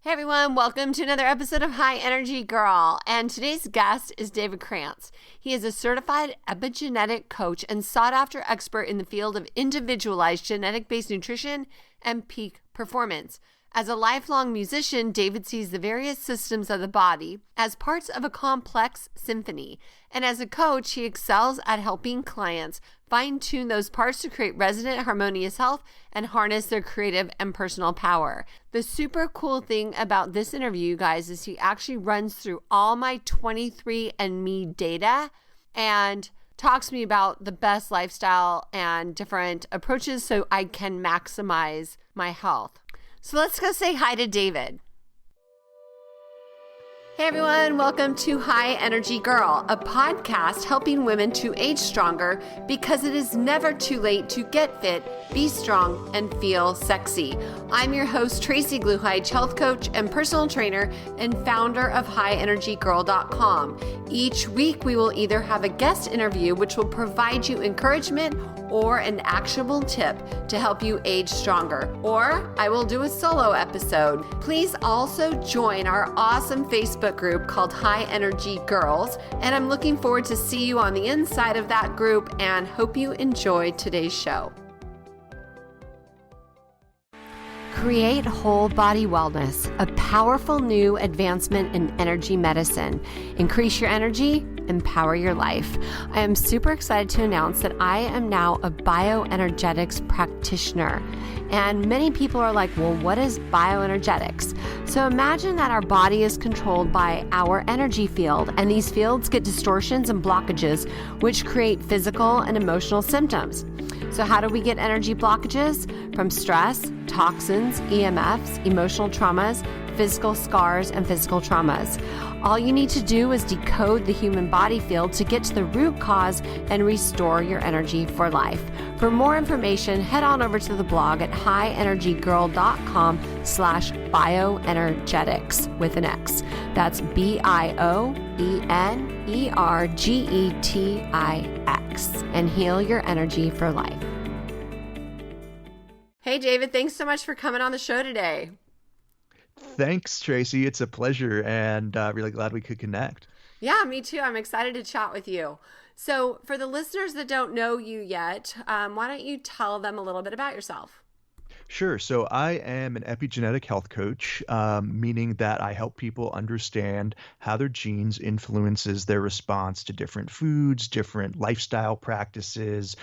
Hey everyone, welcome to another episode of High Energy Girl. And today's guest is David Krantz. He is a certified epigenetic coach and sought after expert in the field of individualized genetic-based nutrition and peak performance. As a lifelong musician, David sees the various systems of the body as parts of a complex symphony. And as a coach, he excels at helping clients fine-tune those parts to create resonant, harmonious health and harness their creative and personal power. The super cool thing about this interview, guys, is he actually runs through all my 23andMe data and talks to me about the best lifestyle and different approaches so I can maximize my health. So let's go say hi to David. Hey everyone, welcome to High Energy Girl, a podcast helping women to age stronger because it is never too late to get fit, be strong, and feel sexy. I'm your host, Tracy Gluhige, health coach and personal trainer and founder of highenergygirl.com. Each week, we will either have a guest interview, which will provide you encouragement or an actionable tip to help you age stronger, or I will do a solo episode. Please also join our awesome Facebook group called High Energy Girls, and I'm looking forward to see you on the inside of that group and hope you enjoy today's show. Create Whole Body Wellness, a powerful new advancement in energy medicine. Increase your energy, empower your life. I am super excited to announce that I am now a bioenergetics practitioner. And many people are like, well, what is bioenergetics? So imagine that our body is controlled by our energy field, and these fields get distortions and blockages, which create physical and emotional symptoms. So how do we get energy blockages? From stress, toxins, EMFs, emotional traumas, physical scars, and physical traumas. All you need to do is decode the human body field to get to the root cause and restore your energy for life. For more information, head on over to the blog at highenergygirl.com/bioenergetics with an X. That's BIOENERGETIX, and heal your energy for life. Hey, David, thanks so much for coming on the show today. Thanks, Tracy. It's a pleasure, and really glad we could connect. Yeah, me too. I'm excited to chat with you. So for the listeners that don't know you yet, why don't you tell them a little bit about yourself? Sure. So I am an epigenetic health coach, meaning that I help people understand how their genes influences their response to different foods, different lifestyle practices,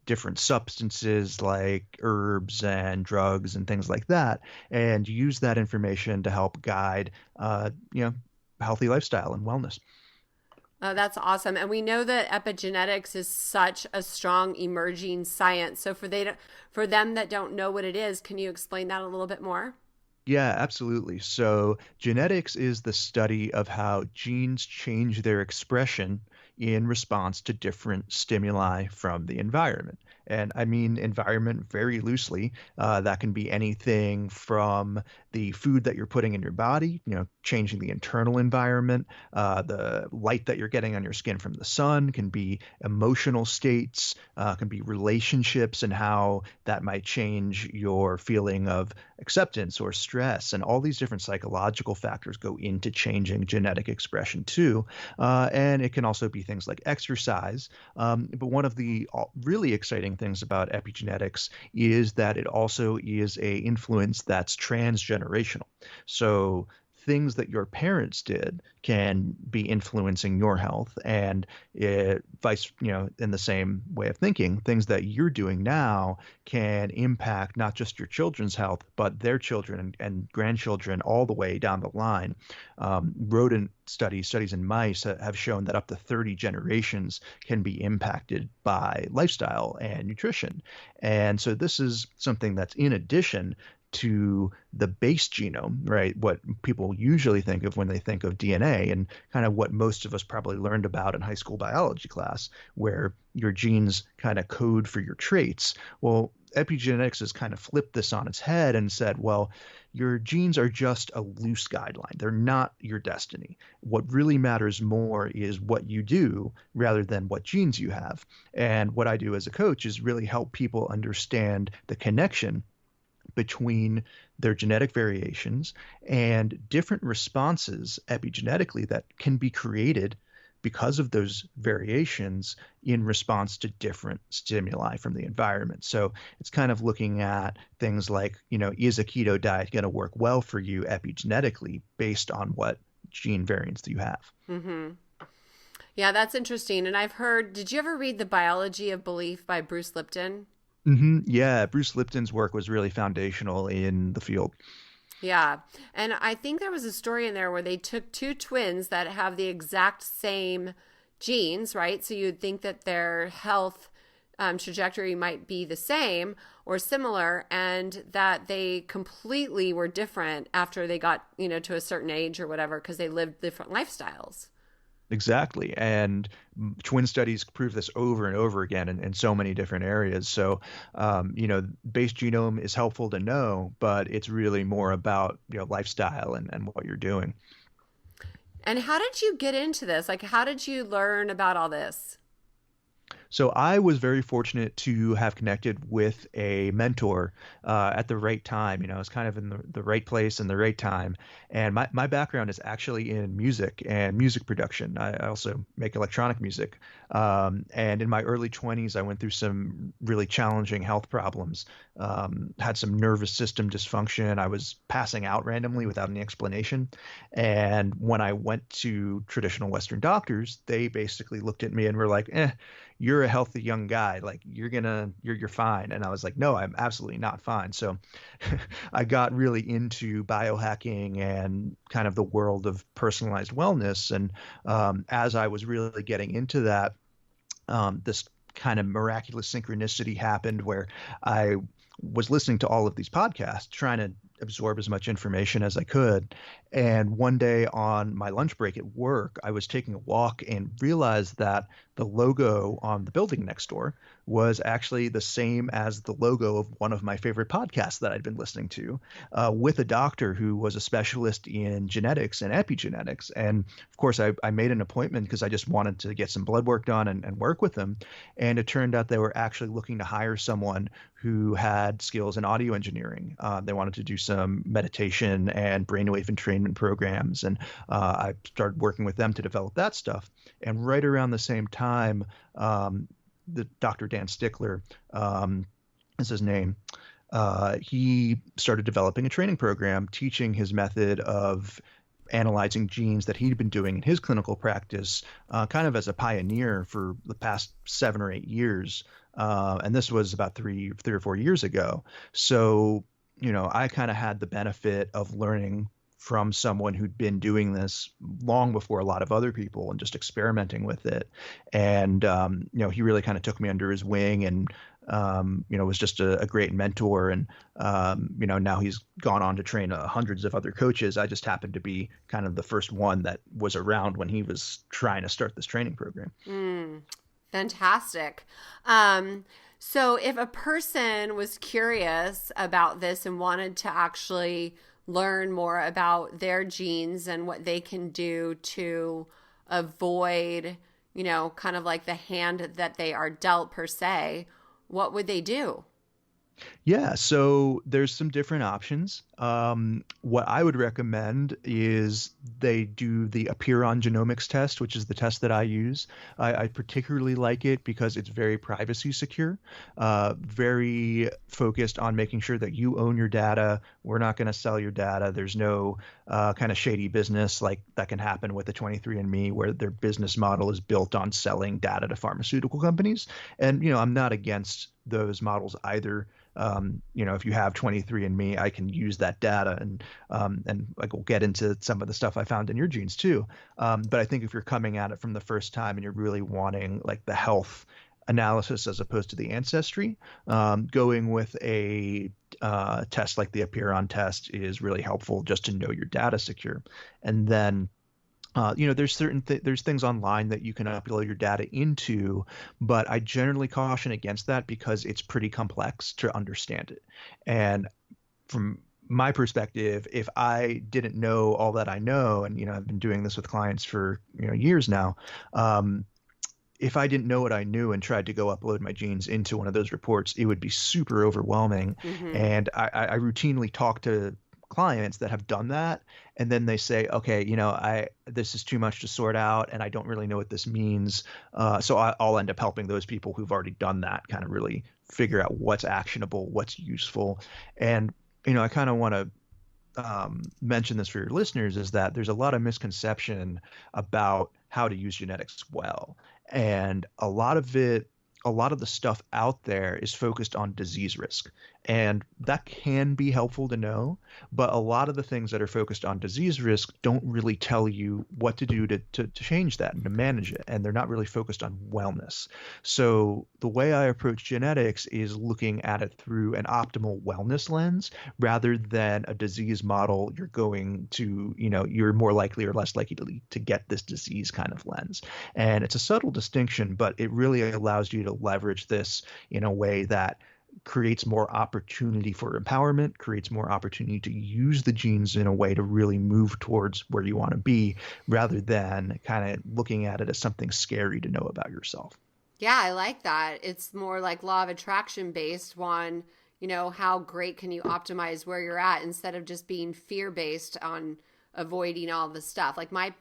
different substances like herbs and drugs and things like that, and use that information to help guide, healthy lifestyle and wellness. Oh, that's awesome. And we know that epigenetics is such a strong emerging science. So for them that don't know what it is, can you explain that a little bit more? Yeah, absolutely. So genetics is the study of how genes change their expression in response to different stimuli from the environment. And I mean environment very loosely. That can be anything from the food that you're putting in your body, changing the internal environment, the light that you're getting on your skin from the sun, can be emotional states, can be relationships and how that might change your feeling of acceptance or stress. And all these different psychological factors go into changing genetic expression too. And it can also be things like exercise. But one of the really exciting things about epigenetics is that it also is a influence that's transgenerational. So things that your parents did can be influencing your health, and in the same way of thinking, things that you're doing now can impact not just your children's health, but their children and grandchildren all the way down the line. Rodent studies in mice have shown that up to 30 generations can be impacted by lifestyle and nutrition. And so this is something that's in addition to the base genome, right? What people usually think of when they think of DNA, and kind of what most of us probably learned about in high school biology class, where your genes kind of code for your traits. Well, epigenetics has kind of flipped this on its head and said, well, your genes are just a loose guideline. They're not your destiny. What really matters more is what you do rather than what genes you have. And what I do as a coach is really help people understand the connection between their genetic variations and different responses epigenetically that can be created because of those variations in response to different stimuli from the environment. So it's kind of looking at things like, is a keto diet going to work well for you epigenetically based on what gene variants that you have? Mm-hmm. Yeah, that's interesting. And I've heard, did you ever read The Biology of Belief by Bruce Lipton? Yeah, Bruce Lipton's work was really foundational in the field. Yeah. And I think there was a story in there where they took two twins that have the exact same genes, right? So you'd think that their health trajectory might be the same or similar, and that they completely were different after they got, to a certain age or whatever, because they lived different lifestyles. Exactly. And twin studies prove this over and over again in so many different areas. So, base genome is helpful to know, but it's really more about, lifestyle and what you're doing. And how did you get into this? Like, how did you learn about all this? So I was very fortunate to have connected with a mentor at the right time. I was kind of in the right place and the right time. And my background is actually in music and music production. I also make electronic music. And in my early 20s, I went through some really challenging health problems, had some nervous system dysfunction. I was passing out randomly without any explanation. And when I went to traditional Western doctors, they basically looked at me and were like, you're a healthy young guy. Like you're fine. And I was like, no, I'm absolutely not fine. So I got really into biohacking and kind of the world of personalized wellness. And as I was really getting into that, this kind of miraculous synchronicity happened where I was listening to all of these podcasts, trying to absorb as much information as I could. And one day on my lunch break at work, I was taking a walk and realized that the logo on the building next door was actually the same as the logo of one of my favorite podcasts that I'd been listening to, with a doctor who was a specialist in genetics and epigenetics. And of course, I made an appointment because I just wanted to get some blood work done and work with them. And it turned out they were actually looking to hire someone who had skills in audio engineering. They wanted to do some meditation and brainwave entrainment programs. And I started working with them to develop that stuff. And right around the same time, the Dr. Dan Stickler is his name. He started developing a training program teaching his method of analyzing genes that he'd been doing in his clinical practice, kind of as a pioneer for the past 7 or 8 years. And this was about three or 4 years ago. So, I kind of had the benefit of learning from someone who'd been doing this long before a lot of other people and just experimenting with it. And, he really kind of took me under his wing and, was just a great mentor. And, now he's gone on to train hundreds of other coaches. I just happened to be kind of the first one that was around when he was trying to start this training program. Fantastic. So if a person was curious about this and wanted to actually learn more about their genes and what they can do to avoid, kind of like the hand that they are dealt per se, what would they do? Yeah, so there's some different options. What I would recommend is they do the Apeiron genomics test, which is the test that I use. I particularly like it because it's very privacy secure, very focused on making sure that you own your data. We're not going to sell your data. There's no kind of shady business like that can happen with the 23andMe, where their business model is built on selling data to pharmaceutical companies. And, I'm not against those models either. If you have 23andMe, I can use that data and like we'll get into some of the stuff I found in your genes too. But I think if you're coming at it from the first time and you're really wanting like the health analysis as opposed to the ancestry, going with a test like the Apeiron test is really helpful just to know your data secure. And then there's there's things online that you can upload your data into, but I generally caution against that because it's pretty complex to understand it. And from my perspective, if I didn't know all that I know, and I've been doing this with clients for years now, if I didn't know what I knew and tried to go upload my genes into one of those reports, it would be super overwhelming. Mm-hmm. And I routinely talk to clients that have done that, and then they say, okay, I this is too much to sort out, and I don't really know what this means. So I'll end up helping those people who've already done that kind of really figure out what's actionable, what's useful. And I kind of want to mention this for your listeners, is that there's a lot of misconception about how to use genetics well. And a lot of the stuff out there is focused on disease risk. And that can be helpful to know, but a lot of the things that are focused on disease risk don't really tell you what to do to change that and to manage it. And they're not really focused on wellness. So the way I approach genetics is looking at it through an optimal wellness lens rather than a disease model. You're going to, you're more likely or less likely to get this disease kind of lens. And it's a subtle distinction, but it really allows you to leverage this in a way that creates more opportunity for empowerment, creates more opportunity to use the genes in a way to really move towards where you want to be, rather than kind of looking at it as something scary to know about yourself. Yeah, I like that. It's more like law of attraction based on, how great can you optimize where you're at instead of just being fear based on avoiding all the stuff. Like my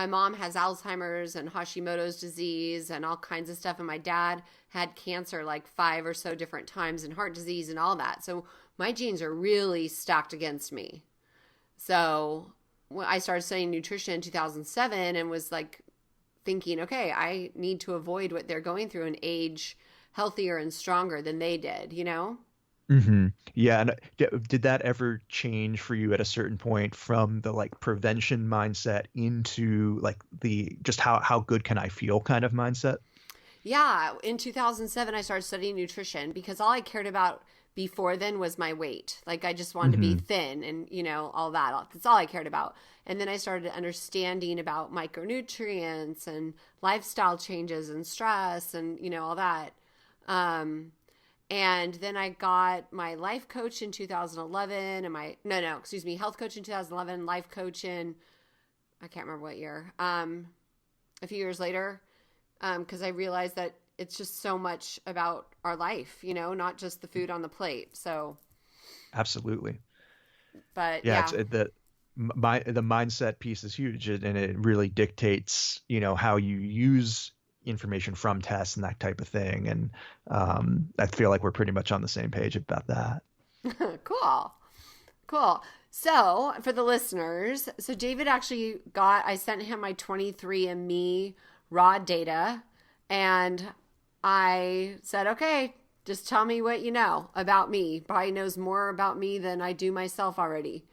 mom has Alzheimer's and Hashimoto's disease and all kinds of stuff. And my dad had cancer like 5 or so different times and heart disease and all that. So my genes are really stacked against me. So when I started studying nutrition in 2007 and was like thinking, okay, I need to avoid what they're going through and age healthier and stronger than they did, Mm-hmm. Yeah. And did that ever change for you at a certain point from the like prevention mindset into like the just how good can I feel kind of mindset? Yeah, in 2007, I started studying nutrition because all I cared about before then was my weight. Like I just wanted to be Mm-hmm. thin and, all that. That's all I cared about. And then I started understanding about micronutrients and lifestyle changes and stress and, all that. Um, and then I got my life coach in 2011 and health coach in 2011, life coach in, I can't remember what year, a few years later. Because I realized that it's just so much about our life, not just the food on the plate. So, Absolutely. but Yeah, yeah, the mindset piece is huge, and it really dictates, how you use information from tests and that type of thing. And I feel like we're pretty much on the same page about that. cool, cool. So for the listeners, so David actually I sent him my 23andMe raw data, and I said, okay, just tell me what you know about me. Probably knows more about me than I do myself already.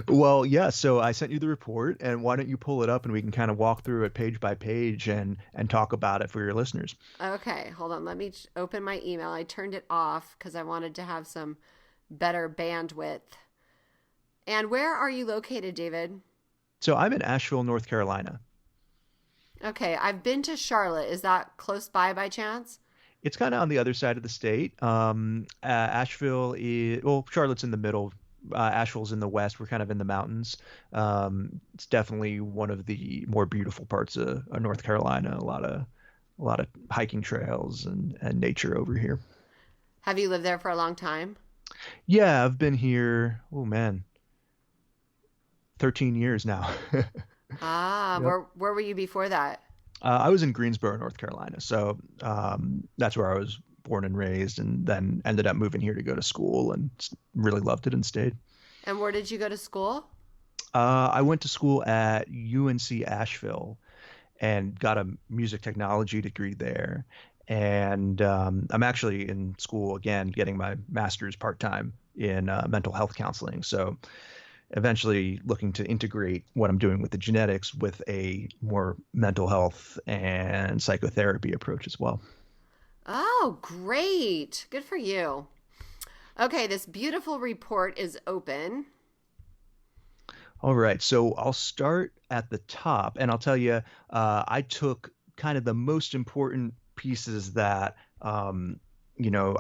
Well, yeah, so I sent you the report, and why don't you pull it up and we can kind of walk through it page by page and talk about it for your listeners. Okay, hold on. Let me open my email. I turned it off because I wanted to have some better bandwidth. And where are you located, David? So I'm in Asheville, North Carolina. Okay, I've been to Charlotte. Is that close by chance? It's kind of on the other side of the state. Asheville is, well, Charlotte's in the middle. Asheville's in the west. We're kind of in the mountains. It's definitely one of the more beautiful parts of North Carolina. A lot of hiking trails and nature over here. Have you lived there for a long time? Yeah, I've been here. Oh man, 13 years now. Ah, Yep. where were you before that? I was in Greensboro, North Carolina, so that's where I was born and raised, and then ended up moving here to go to school, and really loved it and stayed. And where did you go to school? I went to school at UNC Asheville and got a music technology degree there. And I'm actually in school again, getting my master's part-time in mental health counseling. So eventually looking to integrate what I'm doing with the genetics with a more mental health and psychotherapy approach as well. Oh, great. Good for you. Okay, this beautiful report is open. All right, so I'll start at the top, and I'll tell you, I took kind of the most important pieces that you know,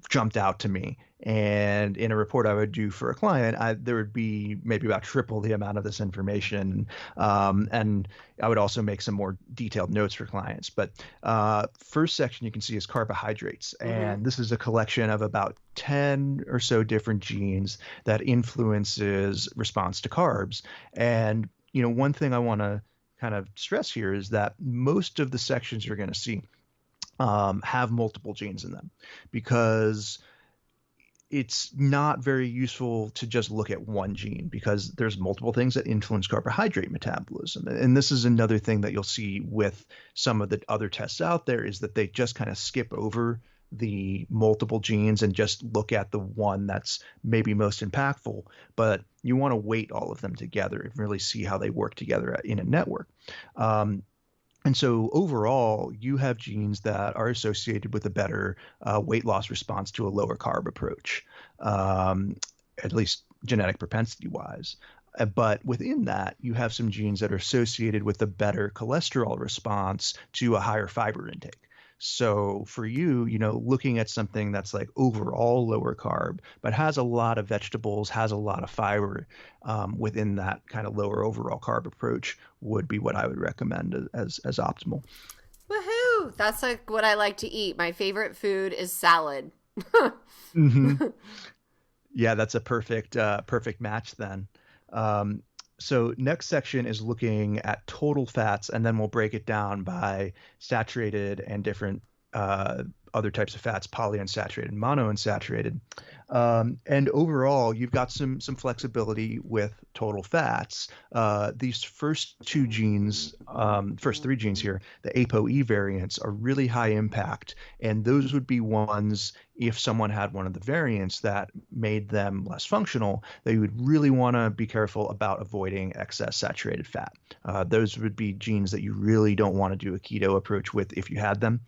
jumped out to me. And in a report I would do for a client, there would be maybe about triple the amount of this information. And I would also make some more detailed notes for clients. But first section you can see is carbohydrates. Mm-hmm. And this is a collection of about 10 or so different genes that influences response to carbs. And, you know, one thing I want to kind of stress here is that most of the sections you're going to see have multiple genes in them, because it's not very useful to just look at one gene, because there's multiple things that influence carbohydrate metabolism. And this is another thing that you'll see with some of the other tests out there, is that they just kind of skip over the multiple genes and just look at the one that's maybe most impactful. But you want to weight all of them together and really see how they work together in a network. And so overall, you have genes that are associated with a better weight loss response to a lower carb approach, at least genetic propensity wise. But within that, you have some genes that are associated with a better cholesterol response to a higher fiber intake. So for you, you know, looking at something that's like overall lower carb, but has a lot of vegetables, has a lot of fiber within that kind of lower overall carb approach, would be what I would recommend as optimal. Woohoo! That's like what I like to eat. My favorite food is salad. hmm Yeah, that's a perfect match then. So next section is looking at total fats, and then we'll break it down by saturated and different other types of fats, polyunsaturated, monounsaturated. And overall, you've got some flexibility with total fats. These first two genes, first three genes here, the ApoE variants, are really high impact, and those would be ones, if someone had one of the variants that made them less functional, they would really want to be careful about avoiding excess saturated fat. Those would be genes that you really don't want to do a keto approach with if you had them.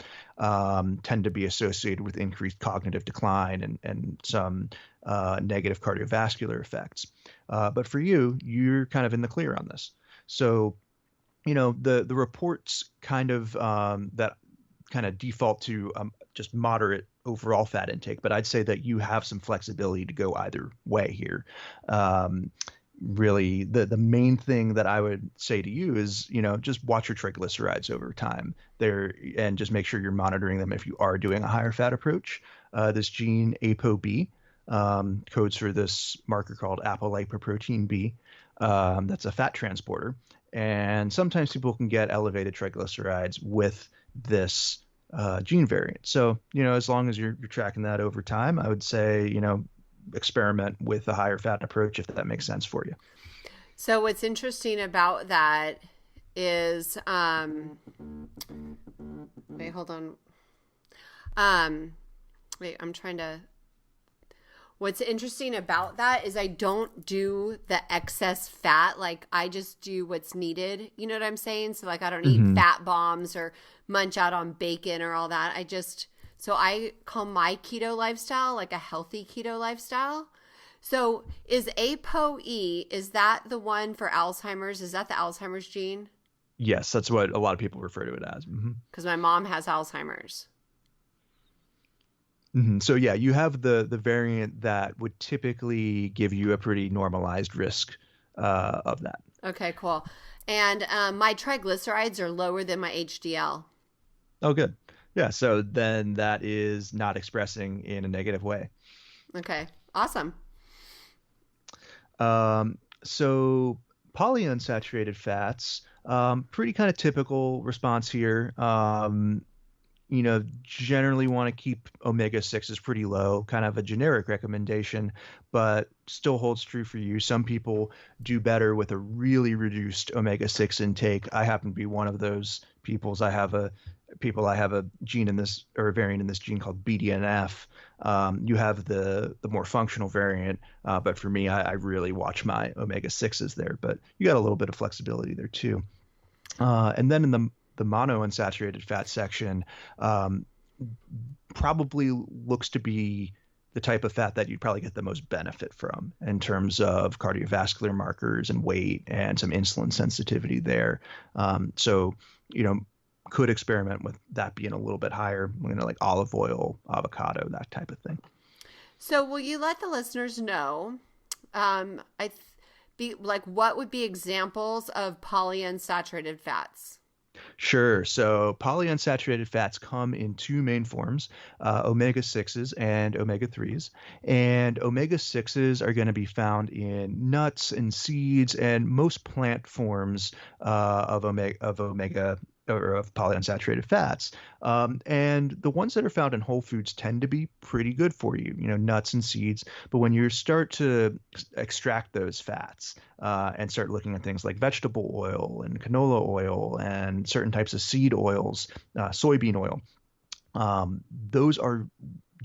Tend to be associated with increased cognitive decline and some negative cardiovascular effects. But for you, you're kind of in the clear on this. So, you know, the reports kind of that kind of default to just moderate overall fat intake, but I'd say that you have some flexibility to go either way here. Really, the main thing that I would say to you is, you know, just watch your triglycerides over time there, and just make sure you're monitoring them if you are doing a higher fat approach. This gene ApoB codes for this marker called apolipoprotein B. That's a fat transporter, and sometimes people can get elevated triglycerides with this gene variant. So, you know, as long as you're tracking that over time, I would say, you know, experiment with a higher fat approach if that makes sense for you. So what's interesting about that is, wait, hold on. Wait, I'm trying to. What's interesting about that is I don't do the excess fat. Like, I just do what's needed. You know what I'm saying? So, like, I don't eat fat bombs or munch out on bacon or all that. So I call my keto lifestyle like a healthy keto lifestyle. So is ApoE, is that the one for Alzheimer's? Is that the Alzheimer's gene? Yes, that's what a lot of people refer to it as. Because my mom has Alzheimer's. So yeah, you have the variant that would typically give you a pretty normalized risk of that. Okay, cool. And my triglycerides are lower than my HDL. Oh, good. Yeah, so then that is not expressing in a negative way. Okay, awesome. So polyunsaturated fats, pretty kind of typical response here. You know, generally want to keep omega-6s pretty low, kind of a generic recommendation, but still holds true for you. Some people do better with a really reduced omega-6 intake. I happen to be one of those peoples. I have a gene in this, or a variant in this gene called BDNF. You have the more functional variant, but for me, I really watch my omega-6s there, but you got a little bit of flexibility there too. And then in the monounsaturated fat section, probably looks to be the type of fat that you'd probably get the most benefit from in terms of cardiovascular markers and weight and some insulin sensitivity there. So, you know, could experiment with that being a little bit higher, like olive oil, avocado, that type of thing. So will you let the listeners know, what would be examples of polyunsaturated fats? Sure. So polyunsaturated fats come in two main forms, omega-6s and omega-3s. And omega-6s are going to be found in nuts and seeds and most plant forms of omega or of polyunsaturated fats. And the ones that are found in whole foods tend to be pretty good for you, nuts and seeds. But when you start to extract those fats and start looking at things like vegetable oil and canola oil and certain types of seed oils, soybean oil, those are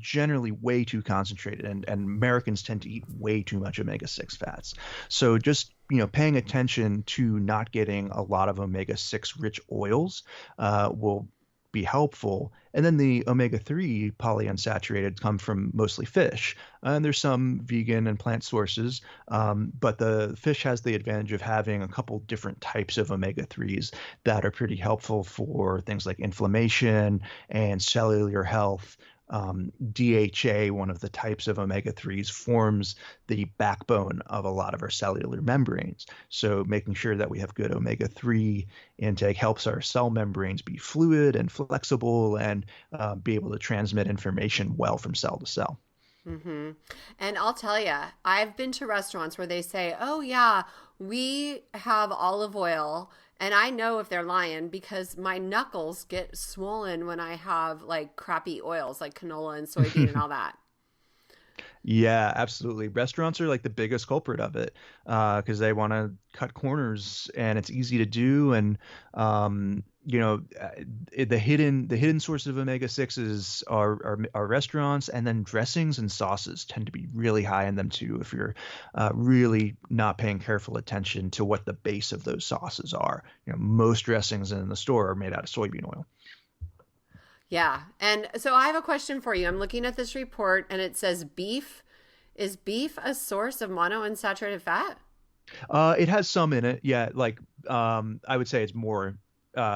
generally way too concentrated, and Americans tend to eat way too much omega-6 fats. So just paying attention to not getting a lot of omega-6 rich oils will be helpful. And then the omega-3 polyunsaturated come from mostly fish. And there's some vegan and plant sources, but the fish has the advantage of having a couple different types of omega-3s that are pretty helpful for things like inflammation and cellular health. DHA, one of the types of omega-3s, forms the backbone of a lot of our cellular membranes. So making sure that we have good omega-3 intake helps our cell membranes be fluid and flexible and be able to transmit information well from cell to cell. Mm-hmm. And I'll tell you, I've been to restaurants where they say, oh, yeah, we have olive oil. And I know if they're lying because my knuckles get swollen when I have like crappy oils like canola and soybean and all that. Yeah, absolutely. Restaurants are like the biggest culprit of it because they want to cut corners and it's easy to do. And the hidden source of omega-6s are restaurants, and then dressings and sauces tend to be really high in them too if you're really not paying careful attention to what the base of those sauces are. Most dressings in the store are made out of soybean oil. Yeah. And so I have a question for you. I'm looking at this report and it says beef. Is beef a source of monounsaturated fat? It has some in it. Yeah. Like I would say it's more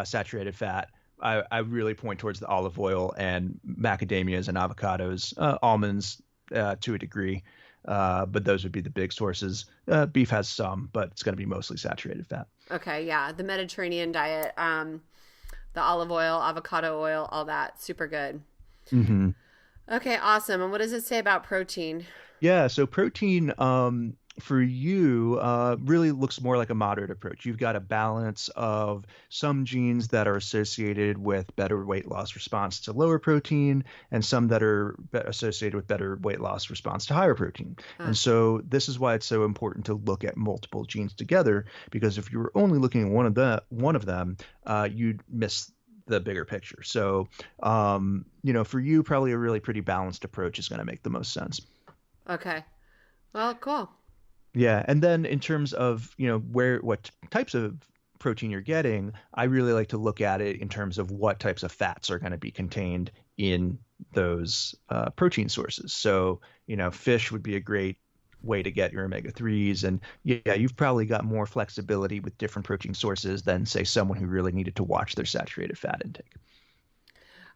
saturated fat. I really point towards the olive oil and macadamias and avocados, almonds to a degree. But those would be the big sources. Beef has some, but it's going to be mostly saturated fat. Okay. Yeah. The Mediterranean diet. The olive oil, avocado oil, all that. Super good. Mm-hmm. Okay, awesome. And what does it say about protein? Yeah, so protein for you really looks more like a moderate approach. You've got a balance of some genes that are associated with better weight loss response to lower protein and some that are associated with better weight loss response to higher protein. And so this is why it's so important to look at multiple genes together, because if you were only looking at one of them, you'd miss the bigger picture. So, for you, probably a really pretty balanced approach is going to make the most sense. Okay. Well, cool. Yeah, and then in terms of, what types of protein you're getting, I really like to look at it in terms of what types of fats are going to be contained in those protein sources. So, fish would be a great way to get your omega-3s. And yeah, you've probably got more flexibility with different protein sources than, say, someone who really needed to watch their saturated fat intake.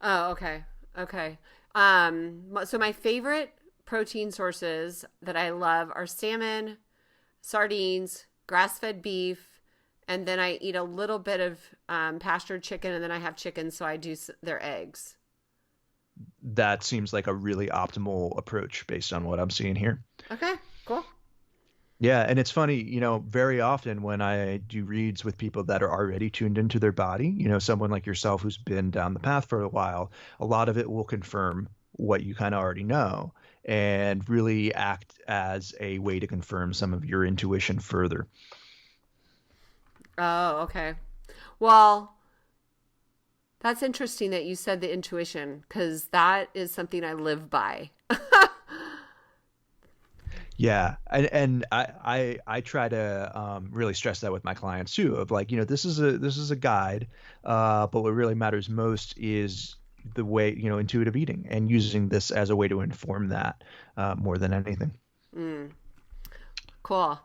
Oh, okay. Okay. So my favorite protein sources that I love are salmon, sardines, grass-fed beef, and then I eat a little bit of pastured chicken, and then I have chicken, so I do their eggs. That seems like a really optimal approach based on what I'm seeing here. Okay, cool. Yeah, and it's funny, very often when I do reads with people that are already tuned into their body, someone like yourself who's been down the path for a while, a lot of it will confirm what you kind of already know and really act as a way to confirm some of your intuition further. Oh, okay. Well, that's interesting that you said the intuition, because that is something I live by. Yeah, and I try to really stress that with my clients too. Of like, this is a guide, but what really matters most is the way, intuitive eating and using this as a way to inform that more than anything. Cool.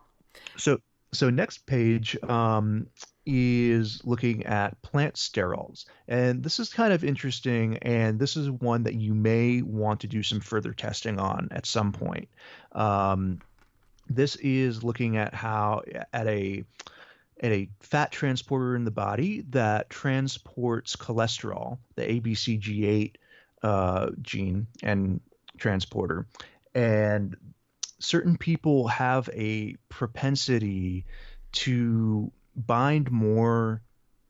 So So next page is looking at plant sterols. And this is kind of interesting, and this is one that you may want to do some further testing on at some point. Um, this is looking at how at a fat transporter in the body that transports cholesterol, the ABCG8 gene and transporter. And certain people have a propensity to bind more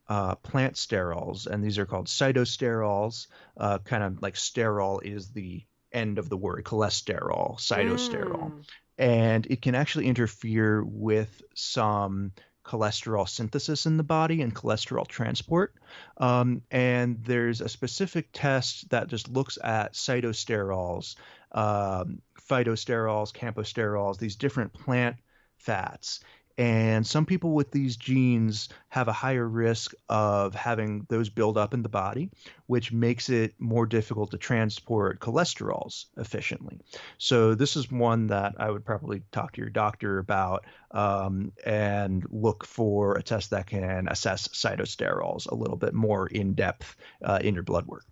plant sterols, and these are called cytosterols. Kind of like sterol is the end of the word cholesterol, cytosterol. Mm. And it can actually interfere with some cholesterol synthesis in the body and cholesterol transport. And there's a specific test that just looks at cytosterols, phytosterols, camposterols, these different plant fats. And some people with these genes have a higher risk of having those build up in the body, which makes it more difficult to transport cholesterols efficiently. So this is one that I would probably talk to your doctor about, and look for a test that can assess cytosterols a little bit more in depth in your blood work.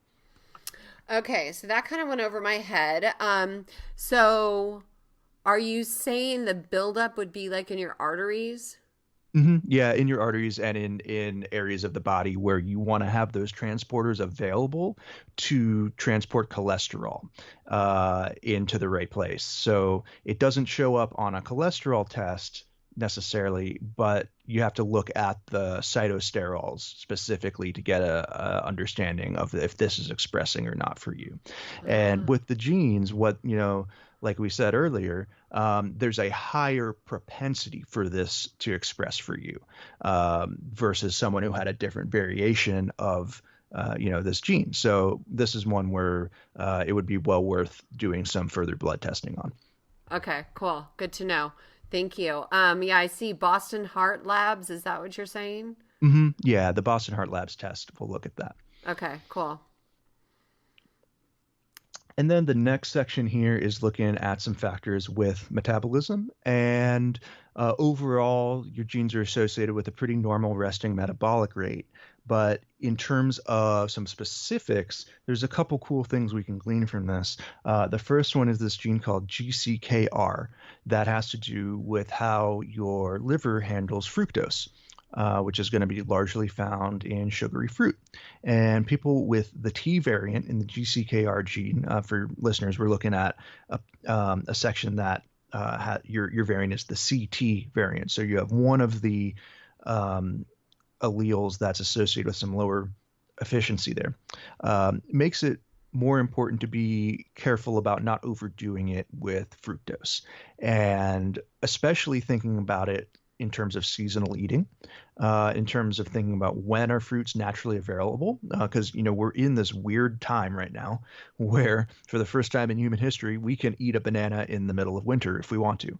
Okay, so that kind of went over my head. So are you saying the buildup would be like in your arteries? Yeah, in your arteries and in areas of the body where you want to have those transporters available to transport cholesterol into the right place. So it doesn't show up on a cholesterol test necessarily, but you have to look at the cytosterols specifically to get a understanding of if this is expressing or not for you. And Ah. with the genes, what, like we said earlier, there's a higher propensity for this to express for you, versus someone who had a different variation of this gene. So this is one where it would be well worth doing some further blood testing on. Okay, cool. Good to know. Thank you. Yeah, I see Boston Heart Labs. Is that what you're saying? Yeah, the Boston Heart Labs test. We'll look at that. Okay, cool. And then the next section here is looking at some factors with metabolism. And overall, your genes are associated with a pretty normal resting metabolic rate. But in terms of some specifics, there's a couple cool things we can glean from this. The first one is this gene called GCKR that has to do with how your liver handles fructose, which is going to be largely found in sugary fruit. And people with the T variant in the GCKR gene, for listeners, we're looking at a section that your variant is the CT variant. So you have one of the alleles that's associated with some lower efficiency there. Makes it more important to be careful about not overdoing it with fructose, and especially thinking about it in terms of seasonal eating, in terms of thinking about when are fruits naturally available, because we're in this weird time right now where, for the first time in human history, we can eat a banana in the middle of winter if we want to,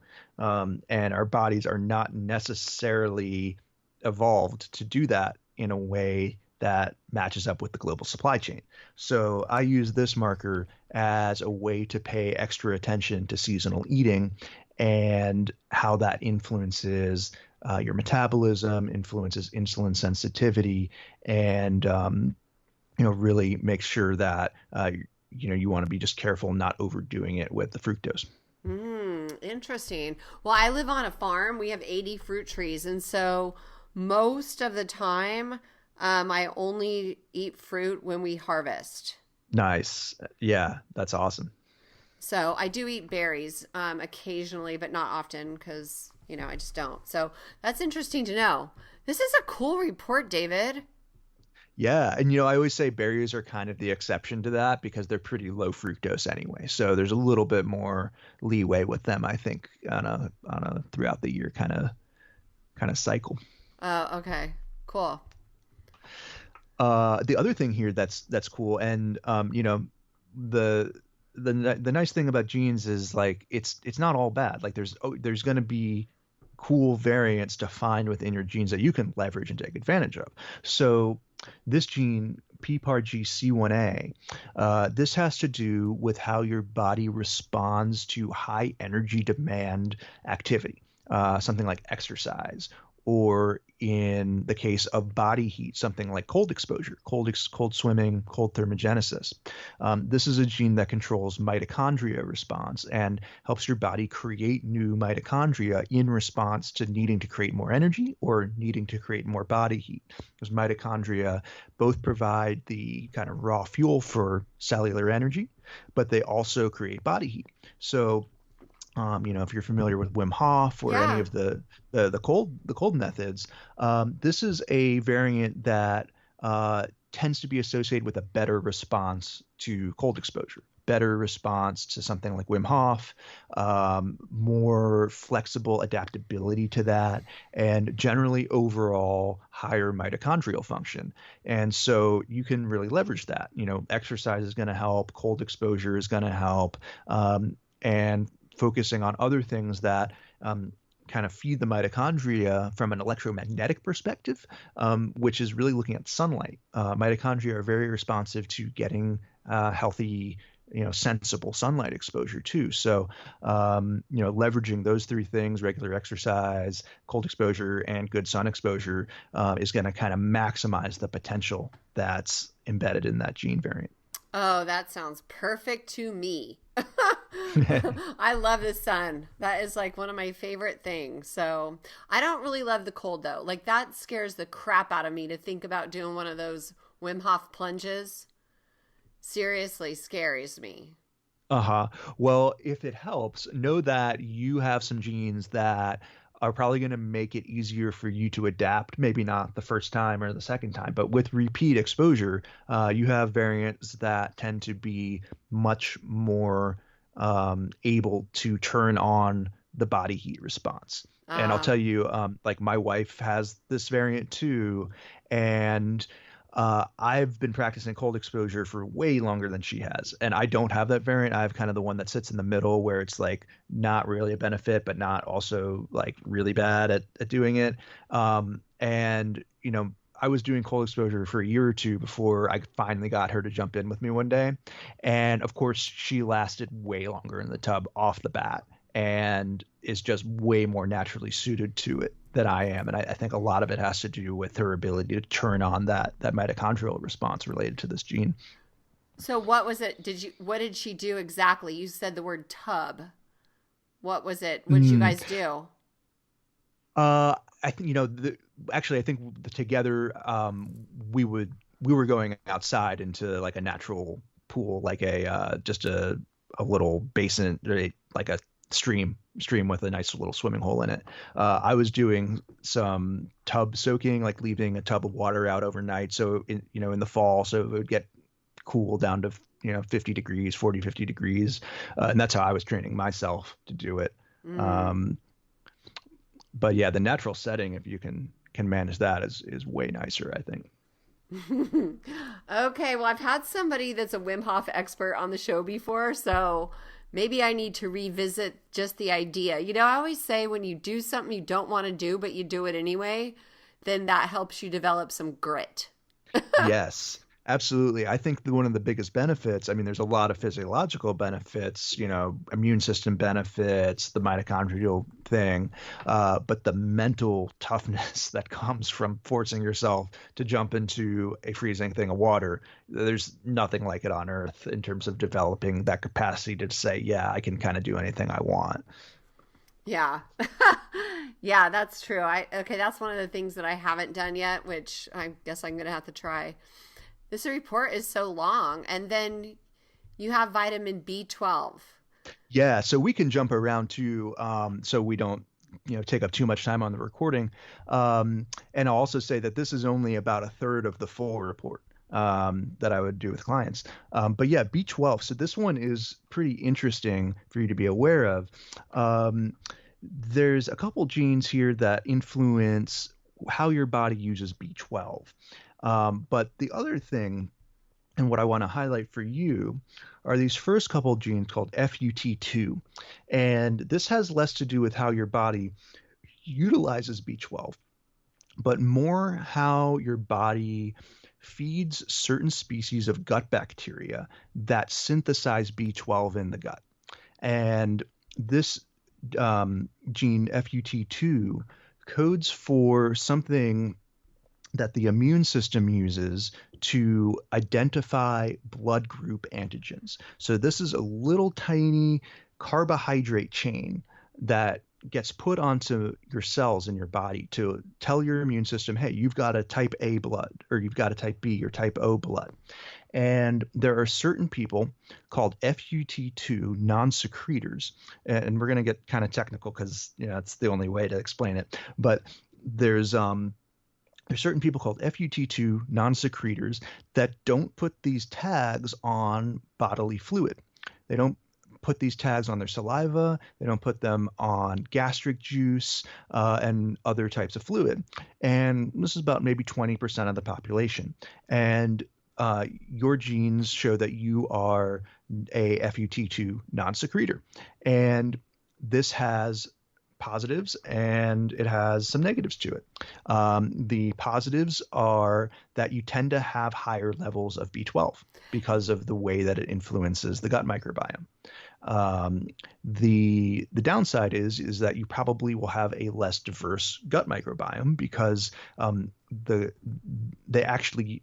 and our bodies are not necessarily evolved to do that in a way that matches up with the global supply chain. So I use this marker as a way to pay extra attention to seasonal eating and how that influences your metabolism, influences insulin sensitivity, and really make sure that you want to be just careful not overdoing it with the fructose. Interesting. Well, I live on a farm. We have 80 fruit trees, and so most of the time, I only eat fruit when we harvest. Nice. Yeah, that's awesome. So I do eat berries occasionally, but not often because, I just don't. So that's interesting to know. This is a cool report, David. Yeah, and I always say berries are kind of the exception to that because they're pretty low fructose anyway. So there's a little bit more leeway with them, I think, on a throughout the year kind of cycle. Okay. Cool. The other thing here that's cool, and the the nice thing about genes is like it's not all bad. Like there's going to be cool variants to find within your genes that you can leverage and take advantage of. So this gene, PPARG-C1A, this has to do with how your body responds to high energy demand activity. something like exercise, or in the case of body heat, something like cold exposure, cold swimming, cold thermogenesis. This is a gene that controls mitochondria response and helps your body create new mitochondria in response to needing to create more energy or needing to create more body heat. Because mitochondria both provide the kind of raw fuel for cellular energy, but they also create body heat. So if you're familiar with Wim Hof or any Yeah. of the cold methods, this is a variant that tends to be associated with a better response to cold exposure, better response to something like Wim Hof, more flexible adaptability to that, and generally overall higher mitochondrial function. And so you can really leverage that. Exercise is going to help, cold exposure is going to help. And focusing on other things that kind of feed the mitochondria from an electromagnetic perspective, which is really looking at sunlight. Mitochondria are very responsive to getting healthy, sensible sunlight exposure too. So, leveraging those three things, regular exercise, cold exposure, and good sun exposure, is going to kind of maximize the potential that's embedded in that gene variant. Oh, that sounds perfect to me. I love the sun. That is like one of my favorite things. So I don't really love the cold though. Like that scares the crap out of me to think about doing one of those Wim Hof plunges. Seriously scares me. Uh-huh. Well, if it helps, know that you have some genes that are probably going to make it easier for you to adapt. Maybe not the first time or the second time, but with repeat exposure, you have variants that tend to be much more able to turn on the body heat response. And I'll Ah, tell you, like my wife has this variant too, and I've been practicing cold exposure for way longer than she has, and I don't have that variant. I have kind of the one that sits in the middle where it's like not really a benefit, but not also like really bad at doing it. And I was doing cold exposure for a year or two before I finally got her to jump in with me one day, and of course she lasted way longer in the tub off the bat, and is just way more naturally suited to it than I am. And I think a lot of it has to do with her ability to turn on that mitochondrial response related to this gene. so what was it? What did she do exactly? You said the word tub. What was it? What did you Mm, guys do? I think actually I think together we were going outside into like a natural pool, like a just a little basin, like a stream with a nice little swimming hole in it. I was doing some tub soaking, like leaving a tub of water out overnight, so in the fall, so it would get cool down to 50 degrees, 40, 50 degrees, and that's how I was training myself to do it. Mm. Um, but yeah, the natural setting, if you can manage that, is way nicer, I think. Okay, well, I've had somebody that's a Wim Hof expert on the show before, so maybe I need to revisit just the idea. I always say when you do something you don't want to do, but you do it anyway, then that helps you develop some grit. Yes, absolutely. I think one of the biggest benefits, I mean, there's a lot of physiological benefits, immune system benefits, the mitochondrial thing, but the mental toughness that comes from forcing yourself to jump into a freezing thing of water, there's nothing like it on earth in terms of developing that capacity to say, yeah, I can kind of do anything I want. Yeah. Yeah, that's true. Okay, that's one of the things that I haven't done yet, which I guess I'm going to have to try. This report is so long. And then you have vitamin B12. Yeah, so we can jump around too, so we don't, take up too much time on the recording. And I'll also say that this is only about a third of the full report that I would do with clients. But yeah, B12. So this one is pretty interesting for you to be aware of. There's a couple genes here that influence how your body uses B12. But the other thing, and what I want to highlight for you, are these first couple genes called FUT2. And this has less to do with how your body utilizes B12, but more how your body feeds certain species of gut bacteria that synthesize B12 in the gut. And this gene FUT2 codes for something that the immune system uses to identify blood group antigens. So this is a little tiny carbohydrate chain that gets put onto your cells in your body to tell your immune system, hey, you've got a type A blood, or you've got a type B or type O blood. And there are certain people called FUT2 non-secretors, and we're going to get kind of technical because it's the only way to explain it. But there's certain people called FUT2 non-secretors that don't put these tags on bodily fluid. They don't put these tags on their saliva. They don't put them on gastric juice and other types of fluid. And this is about maybe 20% of the population. And your genes show that you are a FUT2 non-secretor. And this has positives and it has some negatives to it. The positives are that you tend to have higher levels of B12 because of the way that it influences the gut microbiome. The downside is that you probably will have a less diverse gut microbiome because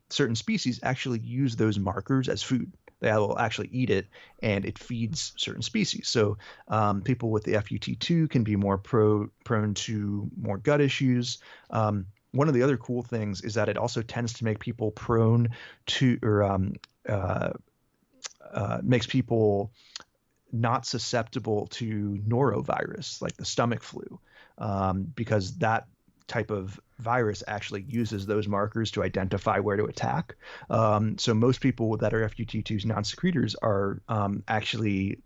certain species actually use those markers as food. They will actually eat it, and it feeds certain species. So people with the FUT2 can be more prone to more gut issues. One of the other cool things is that it also tends to make people prone to, or makes people not susceptible to norovirus, like the stomach flu, because that type of virus actually uses those markers to identify where to attack. So most people that are FUT2s non-secretors are actually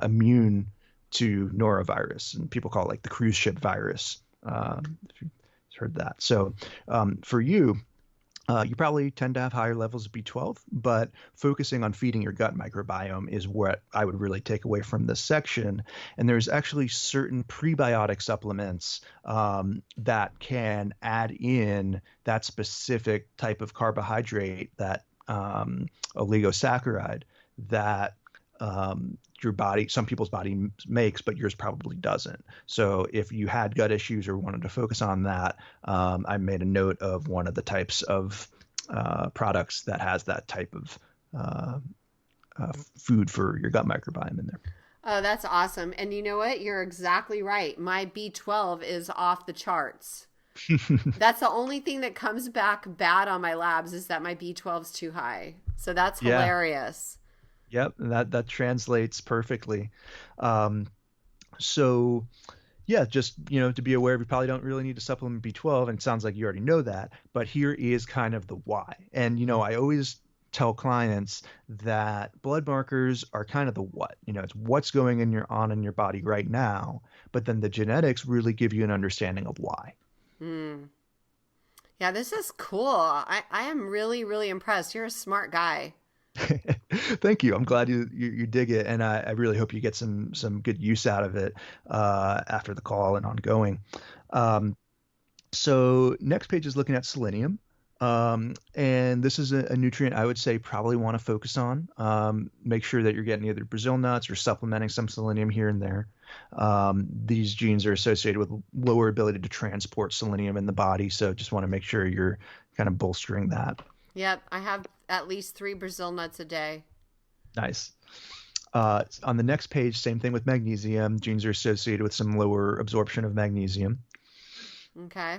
immune to norovirus, and people call it like the cruise ship virus. If you've heard that. So for you, you probably tend to have higher levels of B12, but focusing on feeding your gut microbiome is what I would really take away from this section. And there's actually certain prebiotic supplements that can add in that specific type of carbohydrate, that oligosaccharide that some people's body makes, but yours probably doesn't. So if you had gut issues or wanted to focus on that, I made a note of one of the types of products that has that type of food for your gut microbiome in there. Oh, that's awesome. And you know what? You're exactly right. My B12 is off the charts. That's the only thing that comes back bad on my labs, is that my B12 is too high. So that's hilarious. Yep, that translates perfectly. So yeah, just to be aware, we probably don't really need to supplement B12, and it sounds like you already know that, but here is kind of the why. And I always tell clients that blood markers are kind of the what. It's what's going in your body right now, but then the genetics really give you an understanding of why. Yeah, this is cool. I am really, really impressed. You're a smart guy. Thank you. I'm glad you dig it, and I really hope you get some good use out of it after the call and ongoing. So next page is looking at selenium, and this is a nutrient I would say probably want to focus on. Make sure that you're getting either Brazil nuts or supplementing some selenium here and there. These genes are associated with lower ability to transport selenium in the body, so just want to make sure you're kind of bolstering that. Yep, I have at least 3 Brazil nuts a day. Nice. On the next page, same thing with magnesium. Genes are associated with some lower absorption of magnesium. Okay.